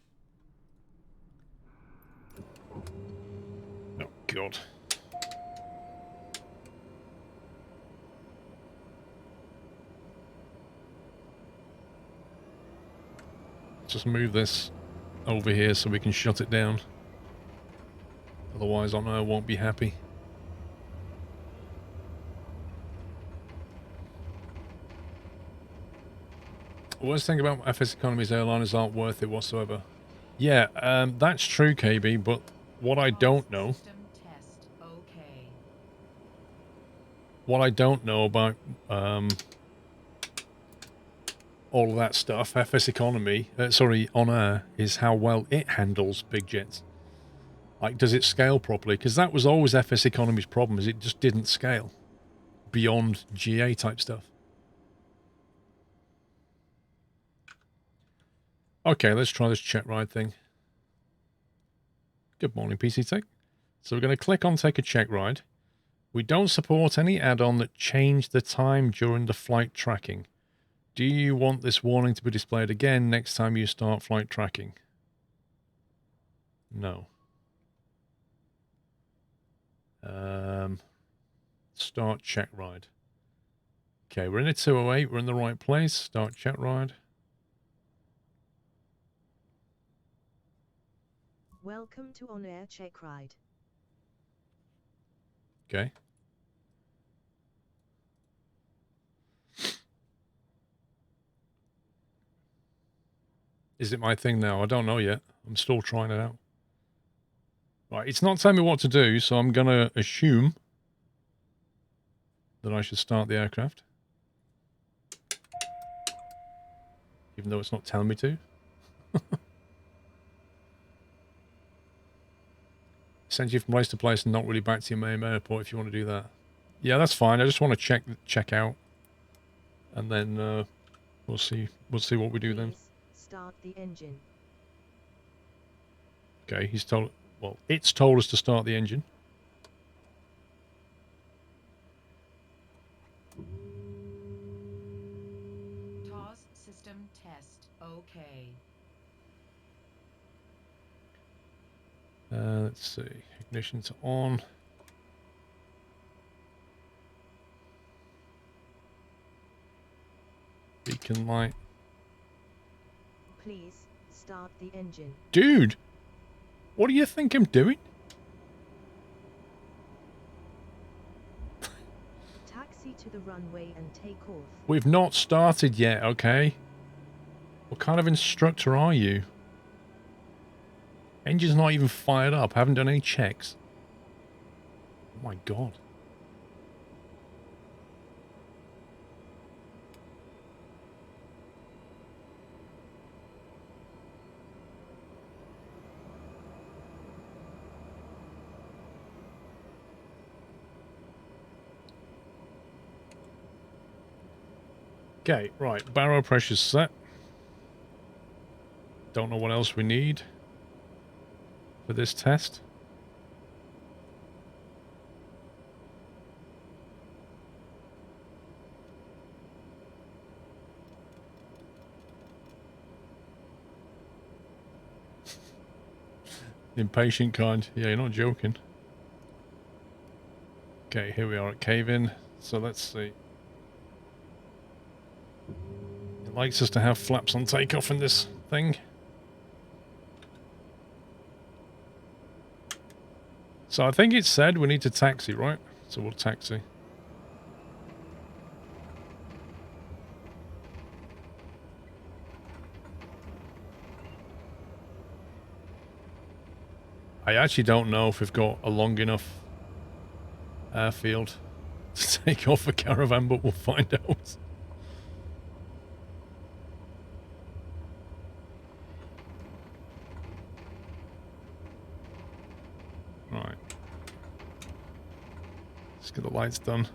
Oh, God. Just move this over here so we can shut it down. Otherwise, I won't be happy. The worst thing about FS Economy's airliners aren't worth it whatsoever. Yeah, that's true, KB, but what I don't know... What I don't know about all of that stuff, FS Economy, On Air, is how well it handles big jets. Like, does it scale properly? Because that was always FS Economy's problem, is it just didn't scale beyond GA type stuff. Okay, let's try this check ride thing. Good morning, PC Tech. So we're going to click on Take a Check Ride. We don't support any add-on that change the time during the flight tracking. Do you want this warning to be displayed again next time you start flight tracking? No. Start check ride. Okay, we're in a 208. We're in the right place. Start check ride. Welcome to On-Air Check Ride. Okay. Is it my thing now? I don't know yet. I'm still trying it out. Right, it's not telling me what to do, so I'm going to assume that I should start the aircraft. Even though it's not telling me to. Send you from place to place and not really back to your main airport if you want to do that. Yeah, that's fine. I just want to check out. And then we'll see what we do then. Please start the engine. Okay, he's told, well, it's told us to start the engine. TOS system test. Okay. Let's see. Ignition to on. Beacon light. Please start the engine. Dude! What do you think I'm doing? Taxi to the runway and take off. We've not started yet, okay? What kind of instructor are you? Engine's not even fired up. Haven't done any checks. Oh my god. Okay, right. Barrel pressure's set. Don't know what else we need for this test. Impatient kind. Yeah, you're not joking. Okay, here we are at cave-in. So let's see. It likes us to have flaps on takeoff in this thing. So I think it said we need to taxi, right? So we'll taxi. I actually don't know if we've got a long enough airfield to take off a caravan, but we'll find out. Right. Let's get the lights done.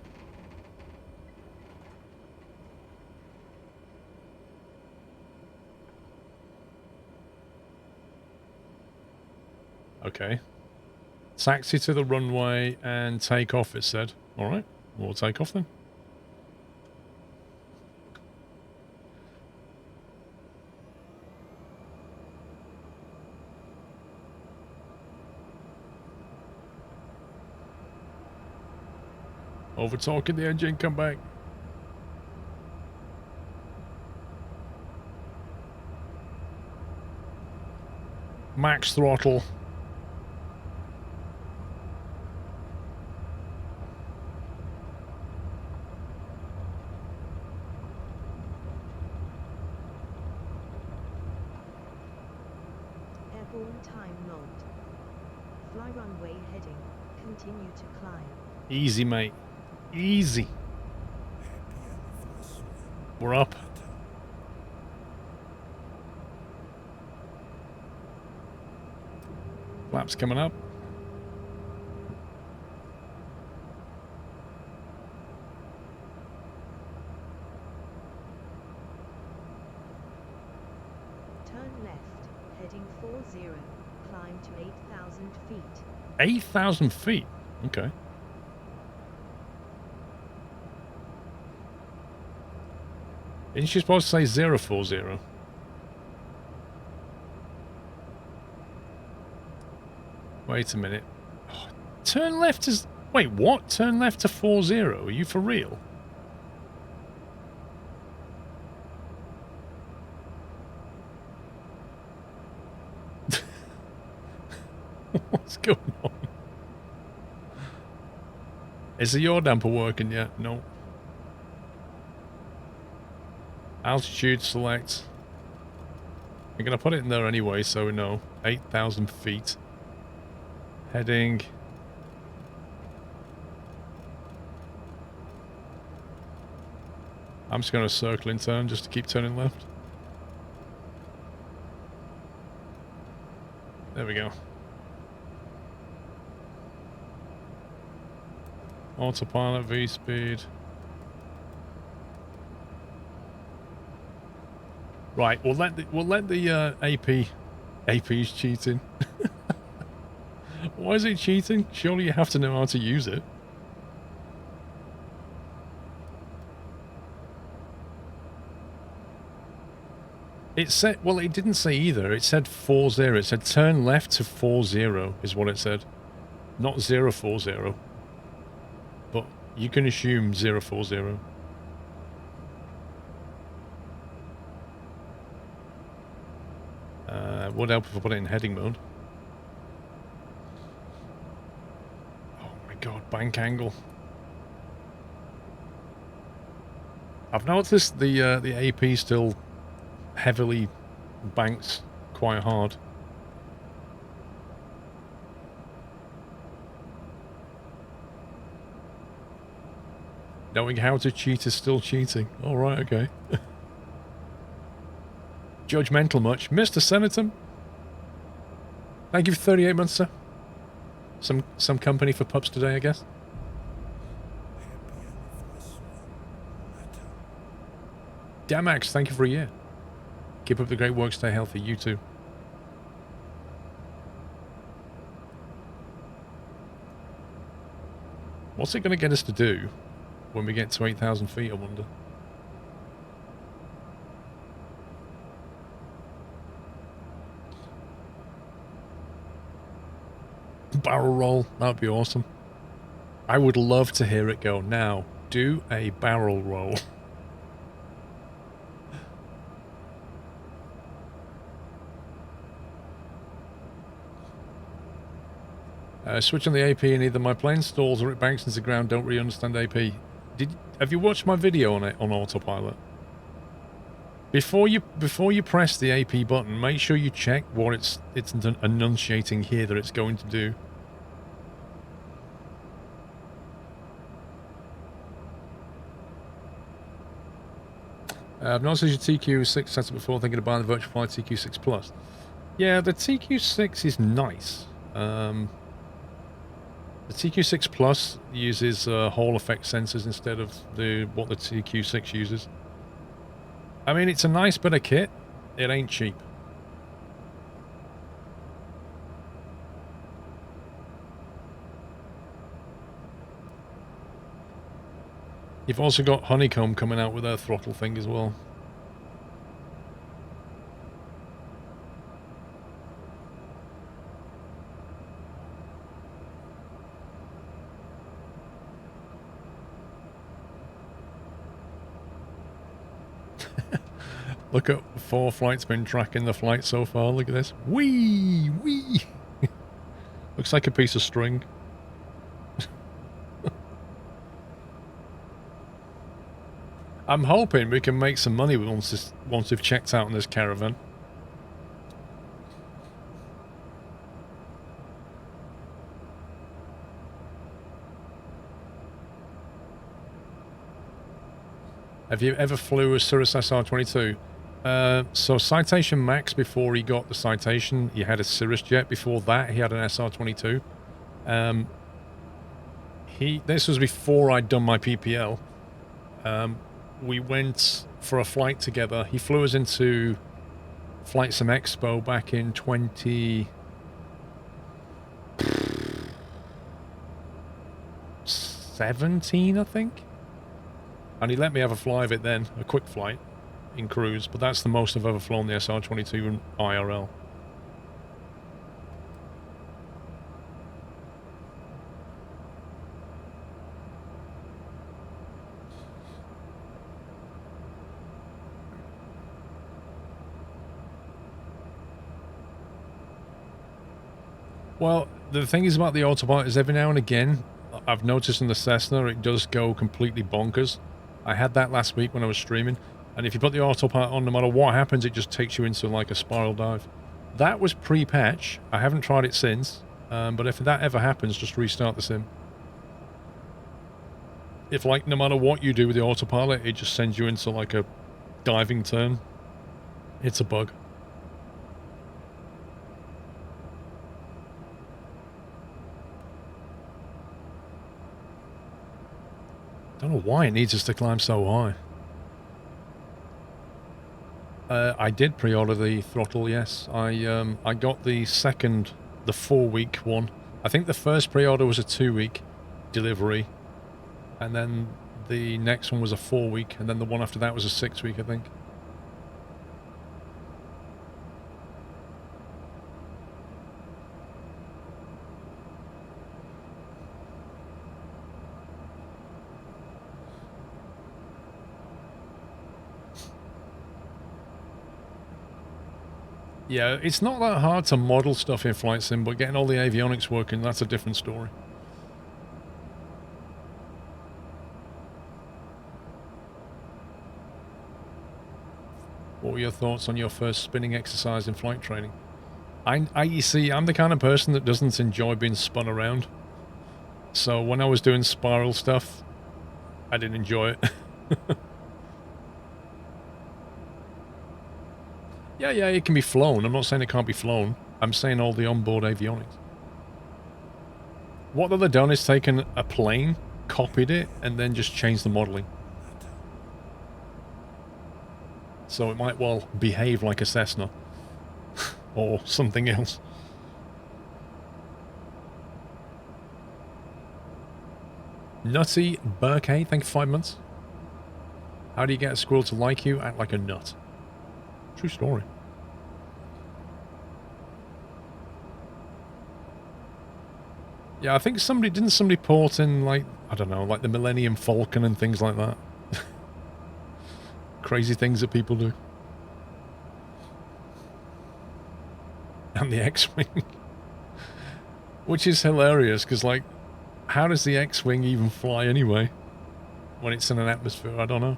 Okay. Taxi to the runway and take off, it said. Alright, we'll take off then. Over talking the engine, come back. Max throttle. Airborne time logged. Fly runway heading. Continue to climb. Easy, mate. Easy. Happy anniversary. We're up. Flaps coming up. Turn left. Heading 40. Climb to 8,000 8,000 feet. 8,000 feet? Okay. Isn't she supposed to say 040? Wait a minute. Oh, turn left is... Wait, what? Turn left to 40? Are you for real? What's going on? Is the yaw damper working yet? No. Altitude select. I'm going to put it in there anyway so we know. 8,000 feet. Heading. I'm just going to circle in turn just to keep turning left. There we go. Autopilot, V-speed. Right, we'll let the AP's cheating. Why is it cheating? Surely you have to know how to use it. It said, well, it didn't say either. It said 40. It said turn left to 40 is what it said. Not 040. But you can assume 040. Would help if I put it in heading mode. Oh my god, bank angle. I've noticed the AP still heavily banks quite hard. Knowing how to cheat is still cheating. Alright, okay. Judgmental much. Mr. Senator. Thank you for 38 months, sir. Some company for pups today, I guess. Damax, thank you for a year. Keep up the great work, stay healthy. You too. What's it going to get us to do when we get to 8,000 feet, I wonder? Barrel roll, that would be awesome. I would love to hear it go. Now, do a barrel roll. Switching the AP in either my plane stalls or it banks into the ground. Don't really understand AP. Have you watched my video on it on autopilot? Before you press the AP button, make sure you check what it's enunciating here that it's going to do. I've noticed your TQ6 set up before thinking about the Virtual Flight TQ6 Plus. Yeah, the TQ6 is nice. The TQ6 Plus uses Hall effect sensors instead of what the TQ6 uses. I mean, it's a nice bit of kit. It ain't cheap. You've also got Honeycomb coming out with their throttle thing as well. Look at 4 flights been tracking the flight so far. Look at this. Whee! Whee! Looks like a piece of string. I'm hoping we can make some money once we've checked out on this caravan. Have you ever flew a Cirrus SR-22? So Citation Max, before he got the Citation, he had a Cirrus jet. Before that, he had an SR-22. This was before I'd done my PPL. We went for a flight together. He flew us into Flight Sim Expo back in 17, I think. And he let me have a fly of it then, a quick flight in cruise, but that's the most I've ever flown the SR-22 in IRL. Well, the thing is about the autopilot is every now and again, I've noticed in the Cessna, it does go completely bonkers. I had that last week when I was streaming, and if you put the autopilot on, no matter what happens, it just takes you into like a spiral dive. That was pre-patch. I haven't tried it since, but if that ever happens, just restart the sim. If, like, no matter what you do with the autopilot, it just sends you into like a diving turn. It's a bug. Don't know why it needs us to climb so high. I did pre-order the throttle, yes. I got the 4-week one. I think the first pre-order was a 2-week delivery, and then the next one was a 4-week, and then the one after that was a 6-week, I think. Yeah, it's not that hard to model stuff in Flight Sim, but getting all the avionics working, that's a different story. What were your thoughts on your first spinning exercise in flight training? You see, I'm the kind of person that doesn't enjoy being spun around. So when I was doing spiral stuff, I didn't enjoy it. Yeah, it can be flown. I'm not saying it can't be flown. I'm saying all the onboard avionics. What they've done is taken a plane, copied it, and then just changed the modeling. So it might well behave like a Cessna. Or something else. Nutty Burkay, thank you for 5 months. How do you get a squirrel to like you? Act like a nut. True story. Yeah, I think didn't somebody port in, like, I don't know, like the Millennium Falcon and things like that? Crazy things that people do. And the X-Wing. Which is hilarious, because, like, how does the X-Wing even fly anyway? When it's in an atmosphere, I don't know.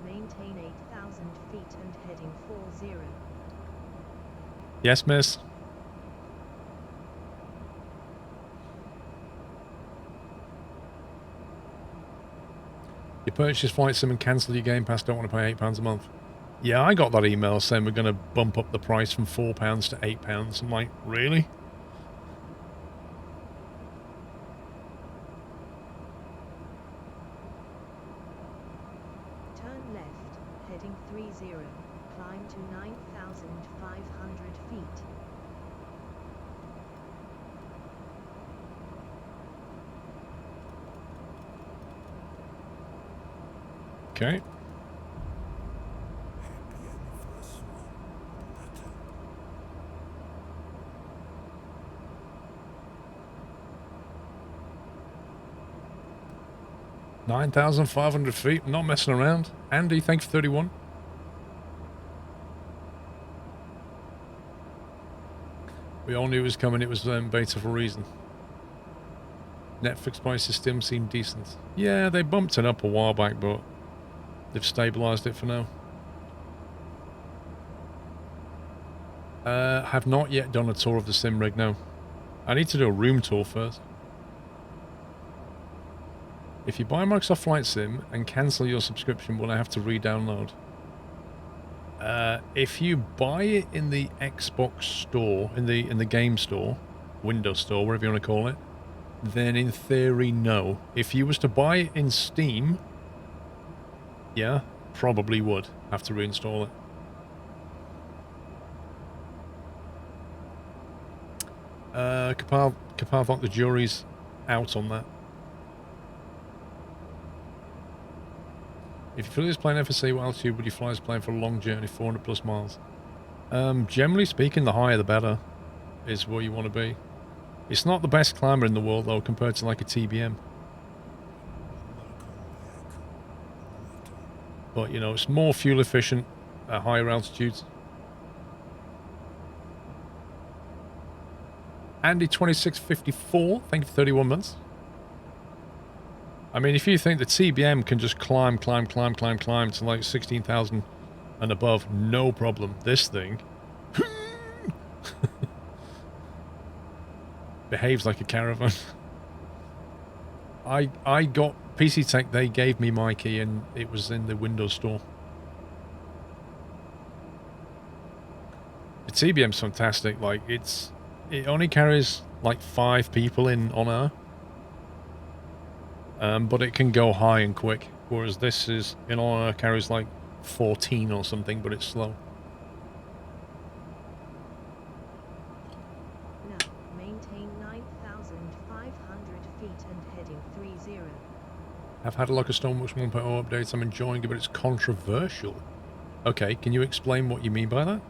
Maintain 8,000 feet and heading 40. Yes, miss. You purchase Flight Sim and cancel your Game Pass, don't want to pay £8 a month. Yeah, I got that email saying we're going to bump up the price from £4 to £8. I'm like, really? Turn left, heading 30. Climb to 9,500 feet. Okay. $9,500 feet, not messing around. Andy, thanks for 31. We all knew it was coming, it was beta for a reason. Netflix prices still seem decent. Yeah, they bumped it up a while back, but they've stabilised it for now. Have not yet done a tour of the sim rig, no. I need to do a room tour first. If you buy Microsoft Flight Sim and cancel your subscription, will I have to re-download? If you buy it in the Xbox store, in the game store, Windows store, whatever you want to call it, then in theory, no. If you was to buy it in Steam, yeah, probably would have to reinstall it. Kapal, Kapar, I thought the jury's out on that. If you flew this plane FSC, what altitude would you fly this plane for a long journey, 400 plus miles? Generally speaking, the higher the better is where you want to be. It's not the best climber in the world, though, compared to like a TBM. But, you know, it's more fuel efficient at higher altitudes. Andy2654, thank you for 31 months. I mean, if you think the TBM can just climb to like 16,000 and above, no problem. This thing behaves like a caravan. I got PC Tech, they gave me my key and it was in the Windows store. The TBM's fantastic. Like, it only carries like 5 people in on air. But it can go high and quick, whereas this is in on air carries like 14 or something, but it's slow. Now, maintain 9,500 feet and heading 30. I've had a lot of Stormworks 1.0 updates. I'm enjoying it, but it's controversial. Okay, can you explain what you mean by that?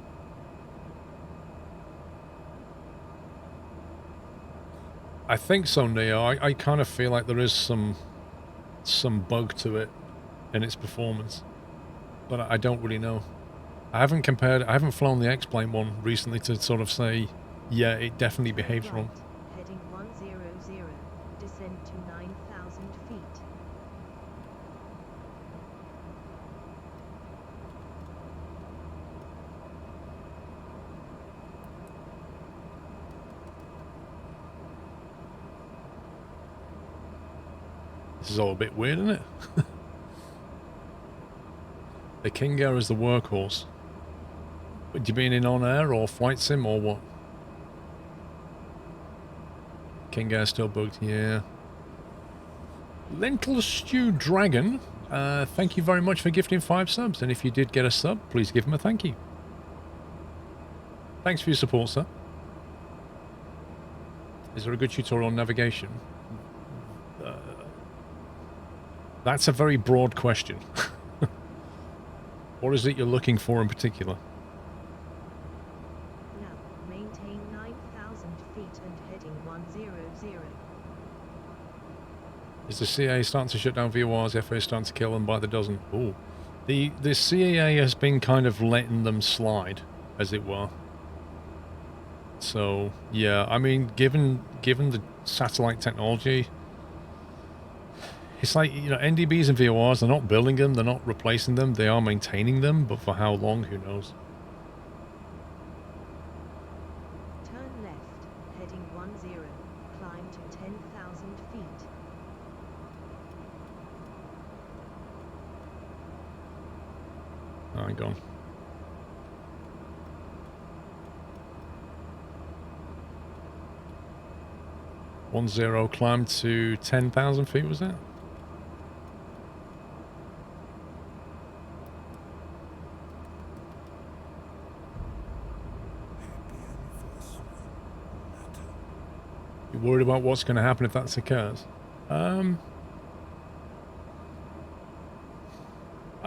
I think so, Neo. I kind of feel like there is some bug to it in its performance, but I don't really know. I haven't flown the X-Plane one recently to sort of say, yeah, it definitely behaves wrong. Heading 100, descend to 9,000 feet. This is all a bit weird, isn't it? The King Air is the workhorse. Do you mean in on-air or flight sim or what? King Air still booked, yeah. Lentil Stew Dragon, thank you very much for gifting 5 subs. And if you did get a sub, please give him a thank you. Thanks for your support, sir. Is there a good tutorial on navigation? That's a very broad question. What is it you're looking for in particular? Now, maintain 9,000 feet and heading 100. Is the CAA starting to shut down VORs? The FAA is starting to kill them by the dozen. Ooh. The CAA has been kind of letting them slide, as it were. So, yeah, I mean, given the satellite technology, it's like, you know, NDBs and VORs, they're not building them, they're not replacing them, they are maintaining them, but for how long, who knows? Turn left, heading 10, climb to 10,000 feet. Oh, gone. One zero climb to 10,000 feet, was that? You worried about what's going to happen if that occurs? I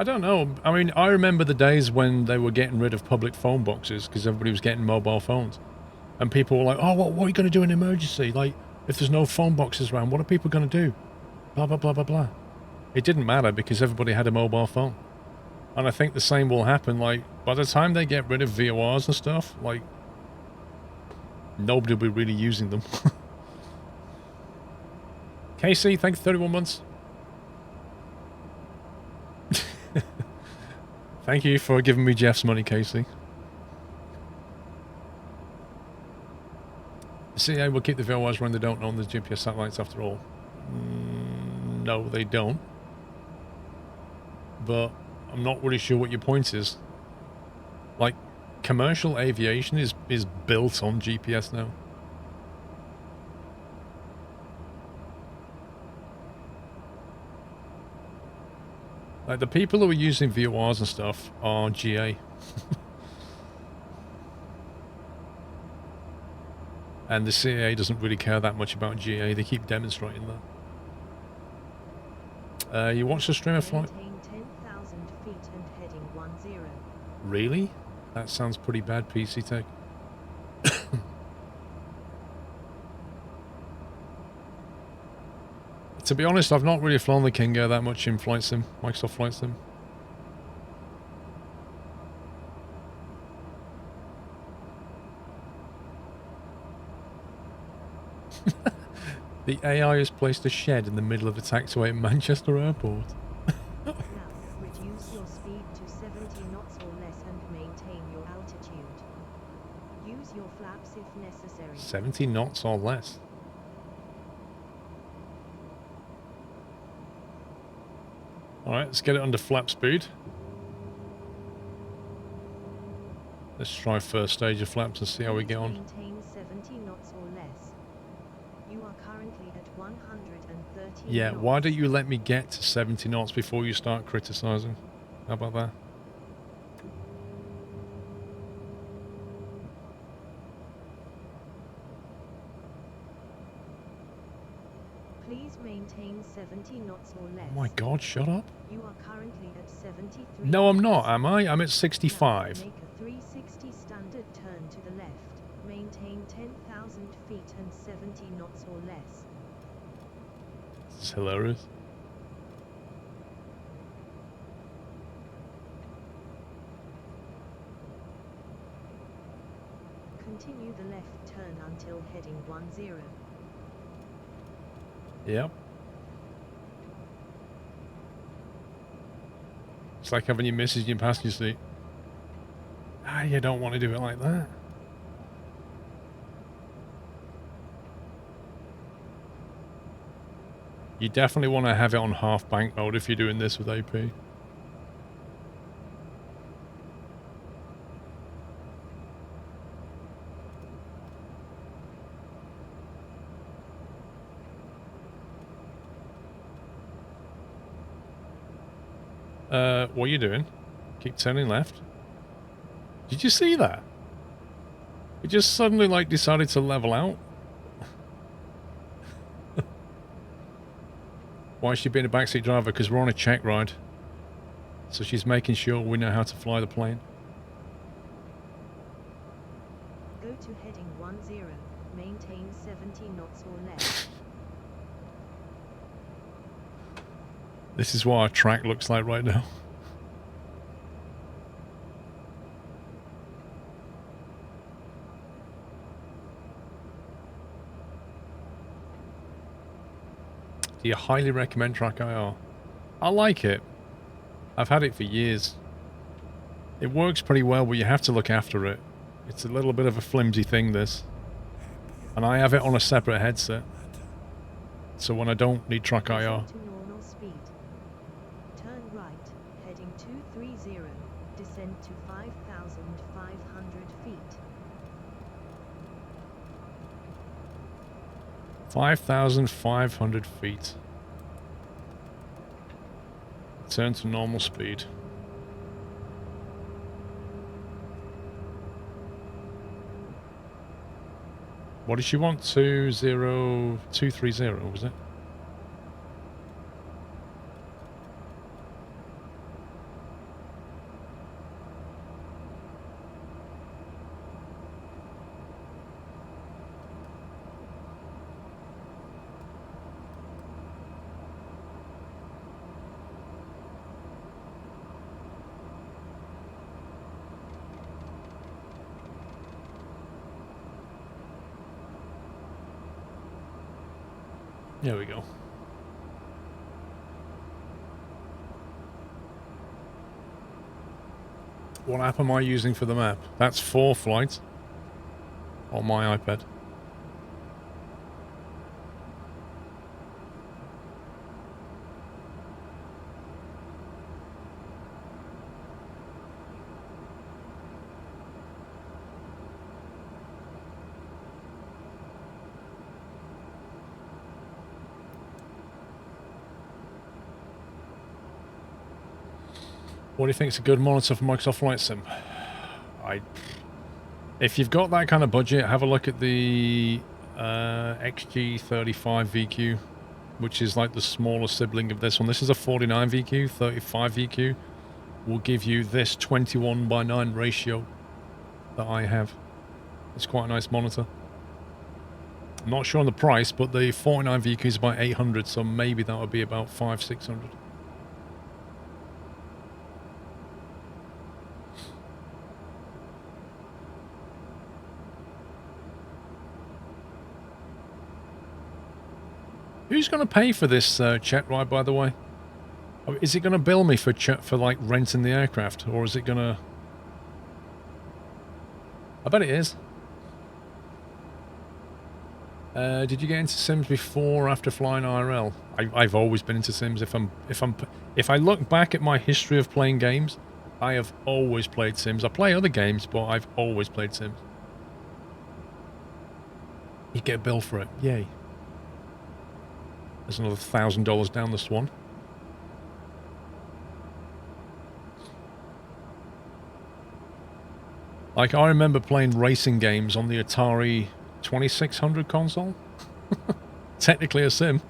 don't know. I mean, I remember the days when they were getting rid of public phone boxes because everybody was getting mobile phones. And people were like, oh, what are you going to do in an emergency? Like, if there's no phone boxes around, what are people going to do? Blah, blah, blah, blah, blah. It didn't matter because everybody had a mobile phone. And I think the same will happen. Like, by the time they get rid of VORs and stuff, like, nobody will be really using them. Casey, thank you for 31 months. Thank you for giving me Jeff's money, Casey. The CA will keep the VORs running. They don't own the GPS satellites after all. No, they don't. But I'm not really sure what your point is. Like, commercial aviation is built on GPS now. Like, the people who are using VORs and stuff are GA. And the CAA doesn't really care that much about GA. They keep demonstrating that. You watch the stream of flight? Maintain 10,000 feet and heading 10. Really? That sounds pretty bad, PC Tech. To be honest, I've not really flown the King Air that much in Flight Sim, Microsoft Flight Sim. The AI has placed a shed in the middle of the taxiway at Manchester Airport. Now, reduce your speed to 70 knots or less and maintain your altitude. Use your flaps if necessary. 70 knots or less. Alright, let's get it under flap speed. Let's try first stage of flaps and see how we get on. Maintain 70 knots or less. You are currently at 130 Yeah, knots. why don't you let me get to 70 knots before you start criticizing? How about that? Please maintain 70 knots or less. Oh my god, shut up. You are currently at 73. No, I'm not, knots. am I? I'm at Now, 65. make a 360 standard turn to the left. Maintain 10,000 feet and 70 knots or less. It's hilarious. Continue the left turn until heading 10. Yep. It's like having your missus in your passenger seat. Ah, you don't want to do it like that. You definitely want to have it on half bank mode if you're doing this with AP. What are you doing? Keep turning left. Did you see that? It just suddenly, like, decided to level out. Why is she being a backseat driver? Because we're on a check ride. So she's making sure we know how to fly the plane. Go to heading 10. Maintain 70 knots or less. This is what our track looks like right now. Do you highly recommend Track IR? I like it. I've had it for years. It works pretty well, but you have to look after it. It's a little bit of a flimsy thing, this. And I have it on a separate headset. So when I don't need Track IR. Descend to normal speed. Turn right, heading 230. Descend to 5,500 feet. 5,500 feet. Turn to normal speed. What did she want? 20230, was it? There we go. What app am I using for the map? That's 4Flight on my iPad. What do you think is a good monitor for Microsoft Flight Sim? If you've got that kind of budget, have a look at the XG35 VQ, which is like the smaller sibling of this one. This is a 49 VQ, 35 VQ will give you this 21:9 ratio that I have. It's quite a nice monitor. I'm not sure on the price, but the 49 VQ is about 800, so maybe that would be about 500-600. Who's going to pay for this jet ride, by the way? Is it going to bill me for like renting the aircraft, or is it going to? I bet it is. Did you get into Sims before or after flying IRL? I've always been into Sims. If I look back at my history of playing games, I have always played Sims. I play other games, but I've always played Sims. You get a bill for it. Yay. There's another $1,000 down the Swan. Like, I remember playing racing games on the Atari 2600 console. Technically a sim.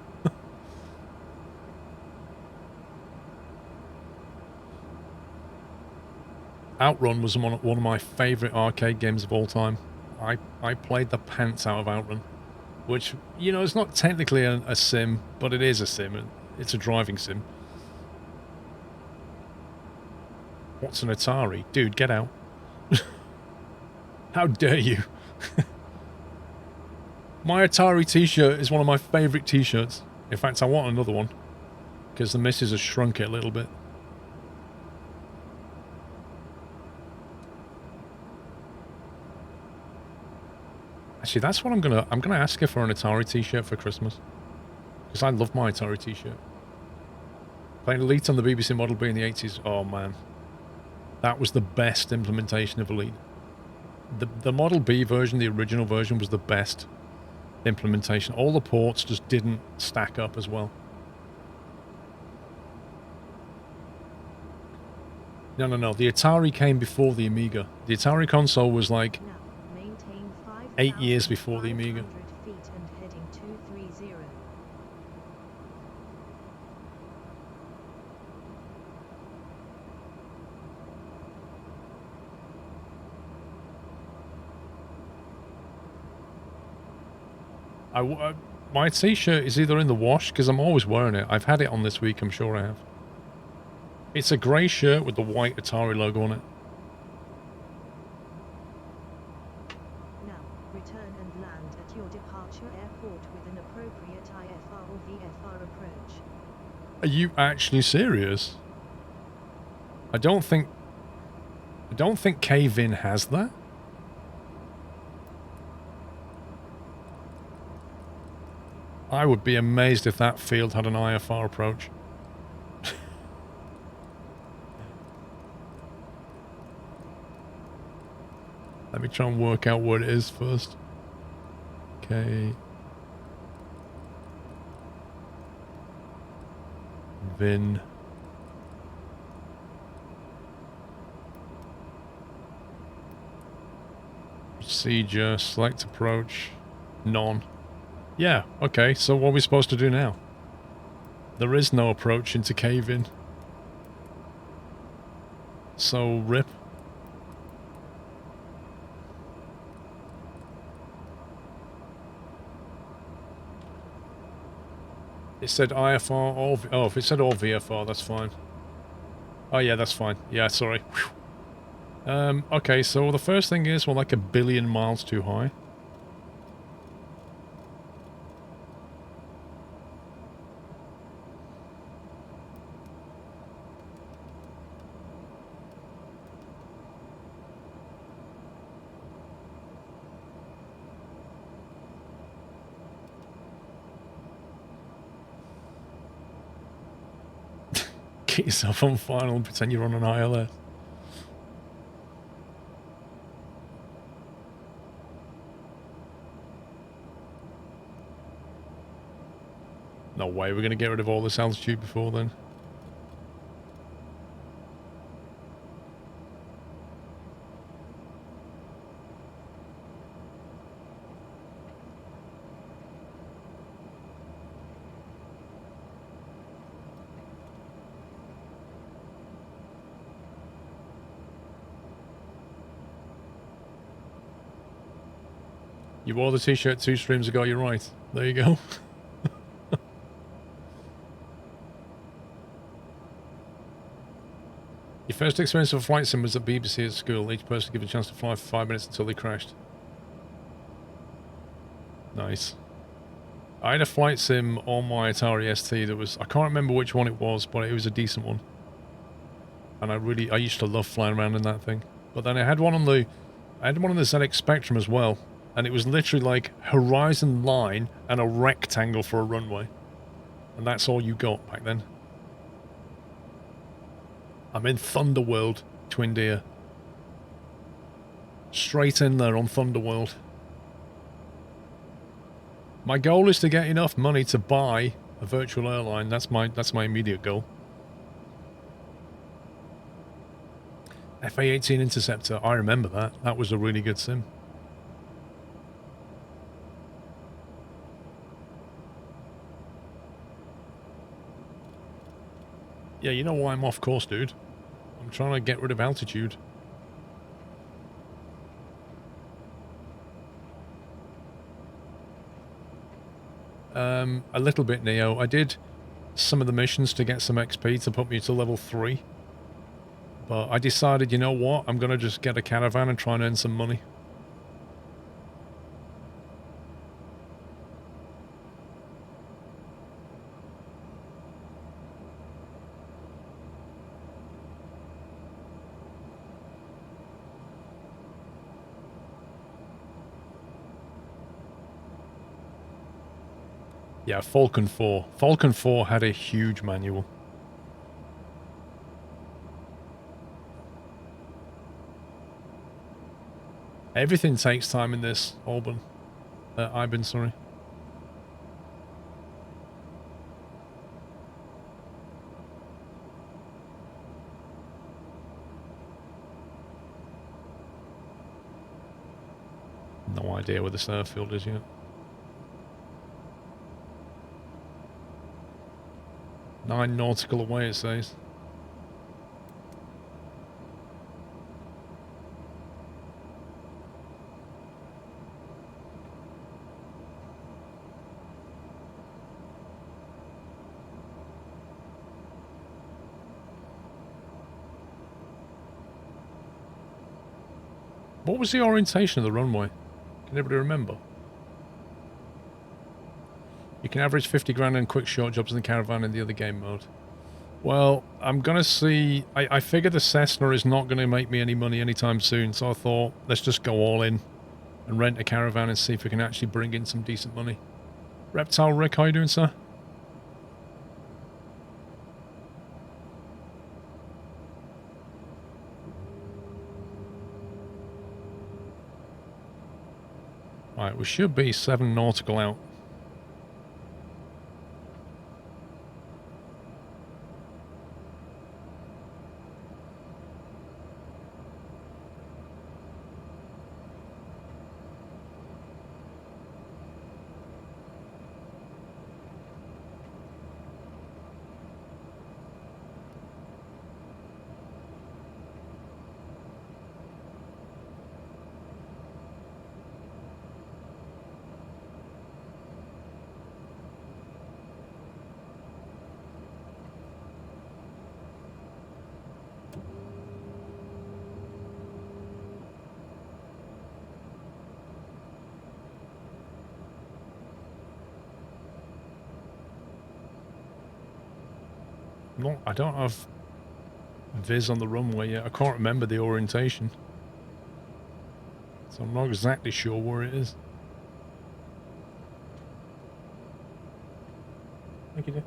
Outrun was one of my favourite arcade games of all time. I played the pants out of Outrun. Which, you know, it's not technically a sim, but it is a sim. It's a driving sim. What's an Atari? Dude, get out. How dare you? My Atari t-shirt is one of my favourite t-shirts. In fact, I want another one. Because the missus has shrunk it a little bit. Actually, that's what I'm gonna ask her for, an Atari t-shirt for Christmas. Because I love my Atari t-shirt. Playing Elite on the BBC Model B in the 80s. Oh man. That was the best implementation of Elite. The Model B version, the original version, was the best implementation. All the ports just didn't stack up as well. No. The Atari came before the Amiga. The Atari console was like 8 years before the Amiga. Feet and heading 230. My t-shirt is either in the wash, because I'm always wearing it. I've had it on this week, I'm sure I have. It's a grey shirt with the white Atari logo on it. Now, return and land at your departure airport with an appropriate IFR or VFR approach. Are you actually serious? I don't think Cave-In has that. I would be amazed if that field had an IFR approach. Let me try and work out what it is first. Okay. Vin. Procedure, select approach, none. Yeah, okay, so what are we supposed to do now? There is no approach into Cave-In. So, rip. It said IFR or... Oh, if it said all VFR, that's fine. Oh, yeah, that's fine. Yeah, sorry. Whew. Okay, so the first thing is we're like 1 billion miles too high. Get yourself on final and pretend you're on an ILS. No way, we're going to get rid of all this altitude before then. You wore the t-shirt 2 streams ago, you're right. There you go. Your first experience of a flight sim was at BBC at school. Each person given a chance to fly for 5 minutes until they crashed. Nice. I had a flight sim on my Atari ST that was... I can't remember which one it was, but it was a decent one. And I used to love flying around in that thing. But then I had one on the ZX Spectrum as well. And it was literally like horizon line and a rectangle for a runway. And that's all you got back then. I'm in Thunderworld, Twin Deer. Straight in there on Thunderworld. My goal is to get enough money to buy a virtual airline. That's my immediate goal. FA-18 Interceptor, I remember that. That was a really good sim. Yeah, you know why I'm off course, dude. I'm trying to get rid of altitude. A little bit, Neo. I did some of the missions to get some XP to put me to level 3. But I decided, you know what? I'm going to just get a caravan and try and earn some money. Yeah, Falcon 4. Falcon 4 had a huge manual. Everything takes time in this, Iben, sorry. No idea where the surf field is yet. 9 nautical away, it says. What was the orientation of the runway? Can anybody remember? You can average 50 grand in quick short jobs in the caravan in the other game mode. Well, I'm going to see... I figure the Cessna is not going to make me any money anytime soon, so I thought, let's just go all in and rent a caravan and see if we can actually bring in some decent money. Reptile Rick, how you doing, sir? Right, we should be 7 nautical out. I don't have Viz on the runway yet. I can't remember the orientation. So I'm not exactly sure where it is. Thank you, dear.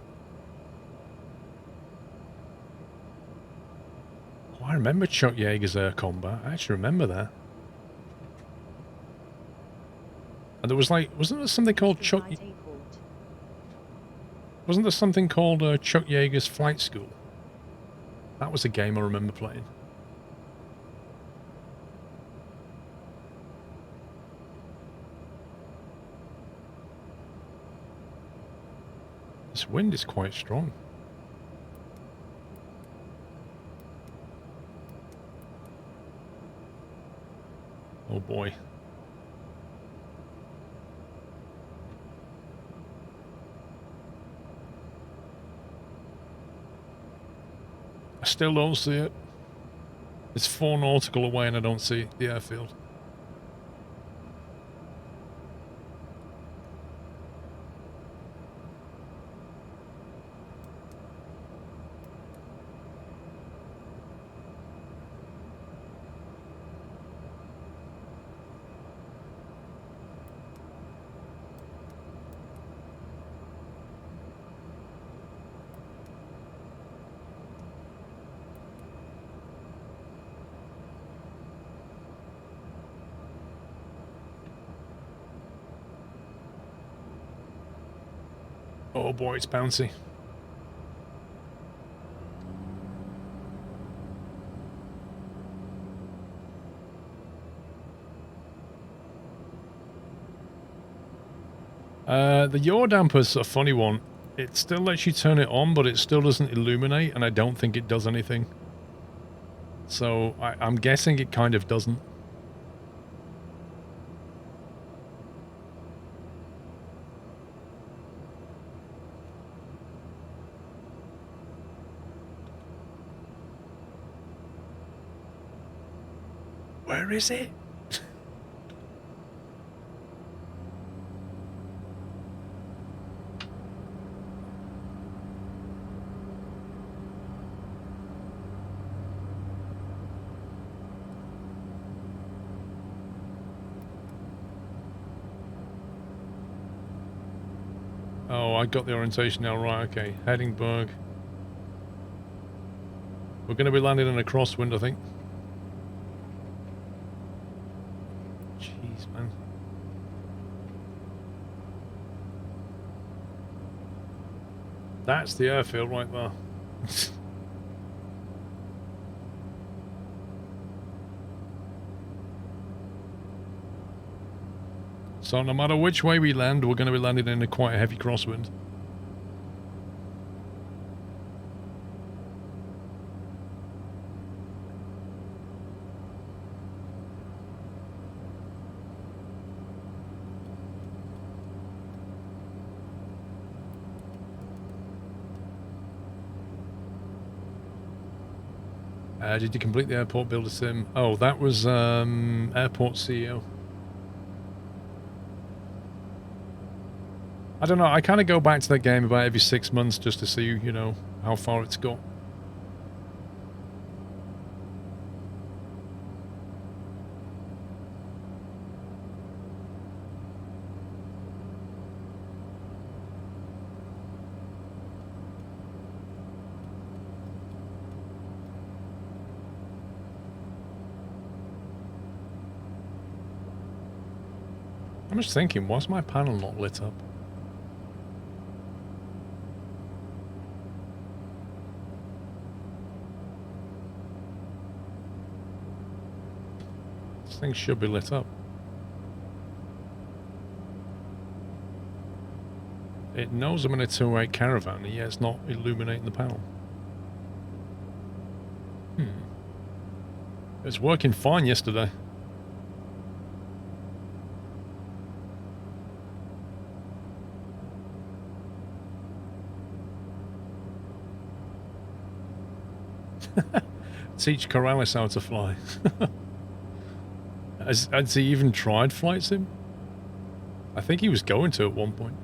Oh, I remember Chuck Yeager's air combat. I actually remember that. And there was like, wasn't there something called Chuck... Wasn't there something called Chuck Yeager's Flight School? That was a game I remember playing. This wind is quite strong. Oh boy. Still don't see it. It's 4 nautical away and I don't see the airfield. Oh boy, it's bouncy. The yaw damper's a funny one. It still lets you turn it on, but it still doesn't illuminate, and I don't think it does anything. So I'm guessing it kind of doesn't. Where is it? Oh, I got the orientation now, right, okay. Headingberg. We're going to be landing in a crosswind, I think. Jeez, man. That's the airfield right there. So no matter which way we land, we're going to be landing in a quite heavy crosswind. Did you complete the airport builder sim? Oh, that was airport CEO. I don't know, I kind of go back to that game about every 6 months just to see, you know, how far it's got. I'm just thinking, why's my panel not lit up? This thing should be lit up. It knows I'm in a 208 caravan, and yet it's not illuminating the panel. It was working fine yesterday. Teach Corrales how to fly. Has he even tried flight sim? I think he was going to at one point.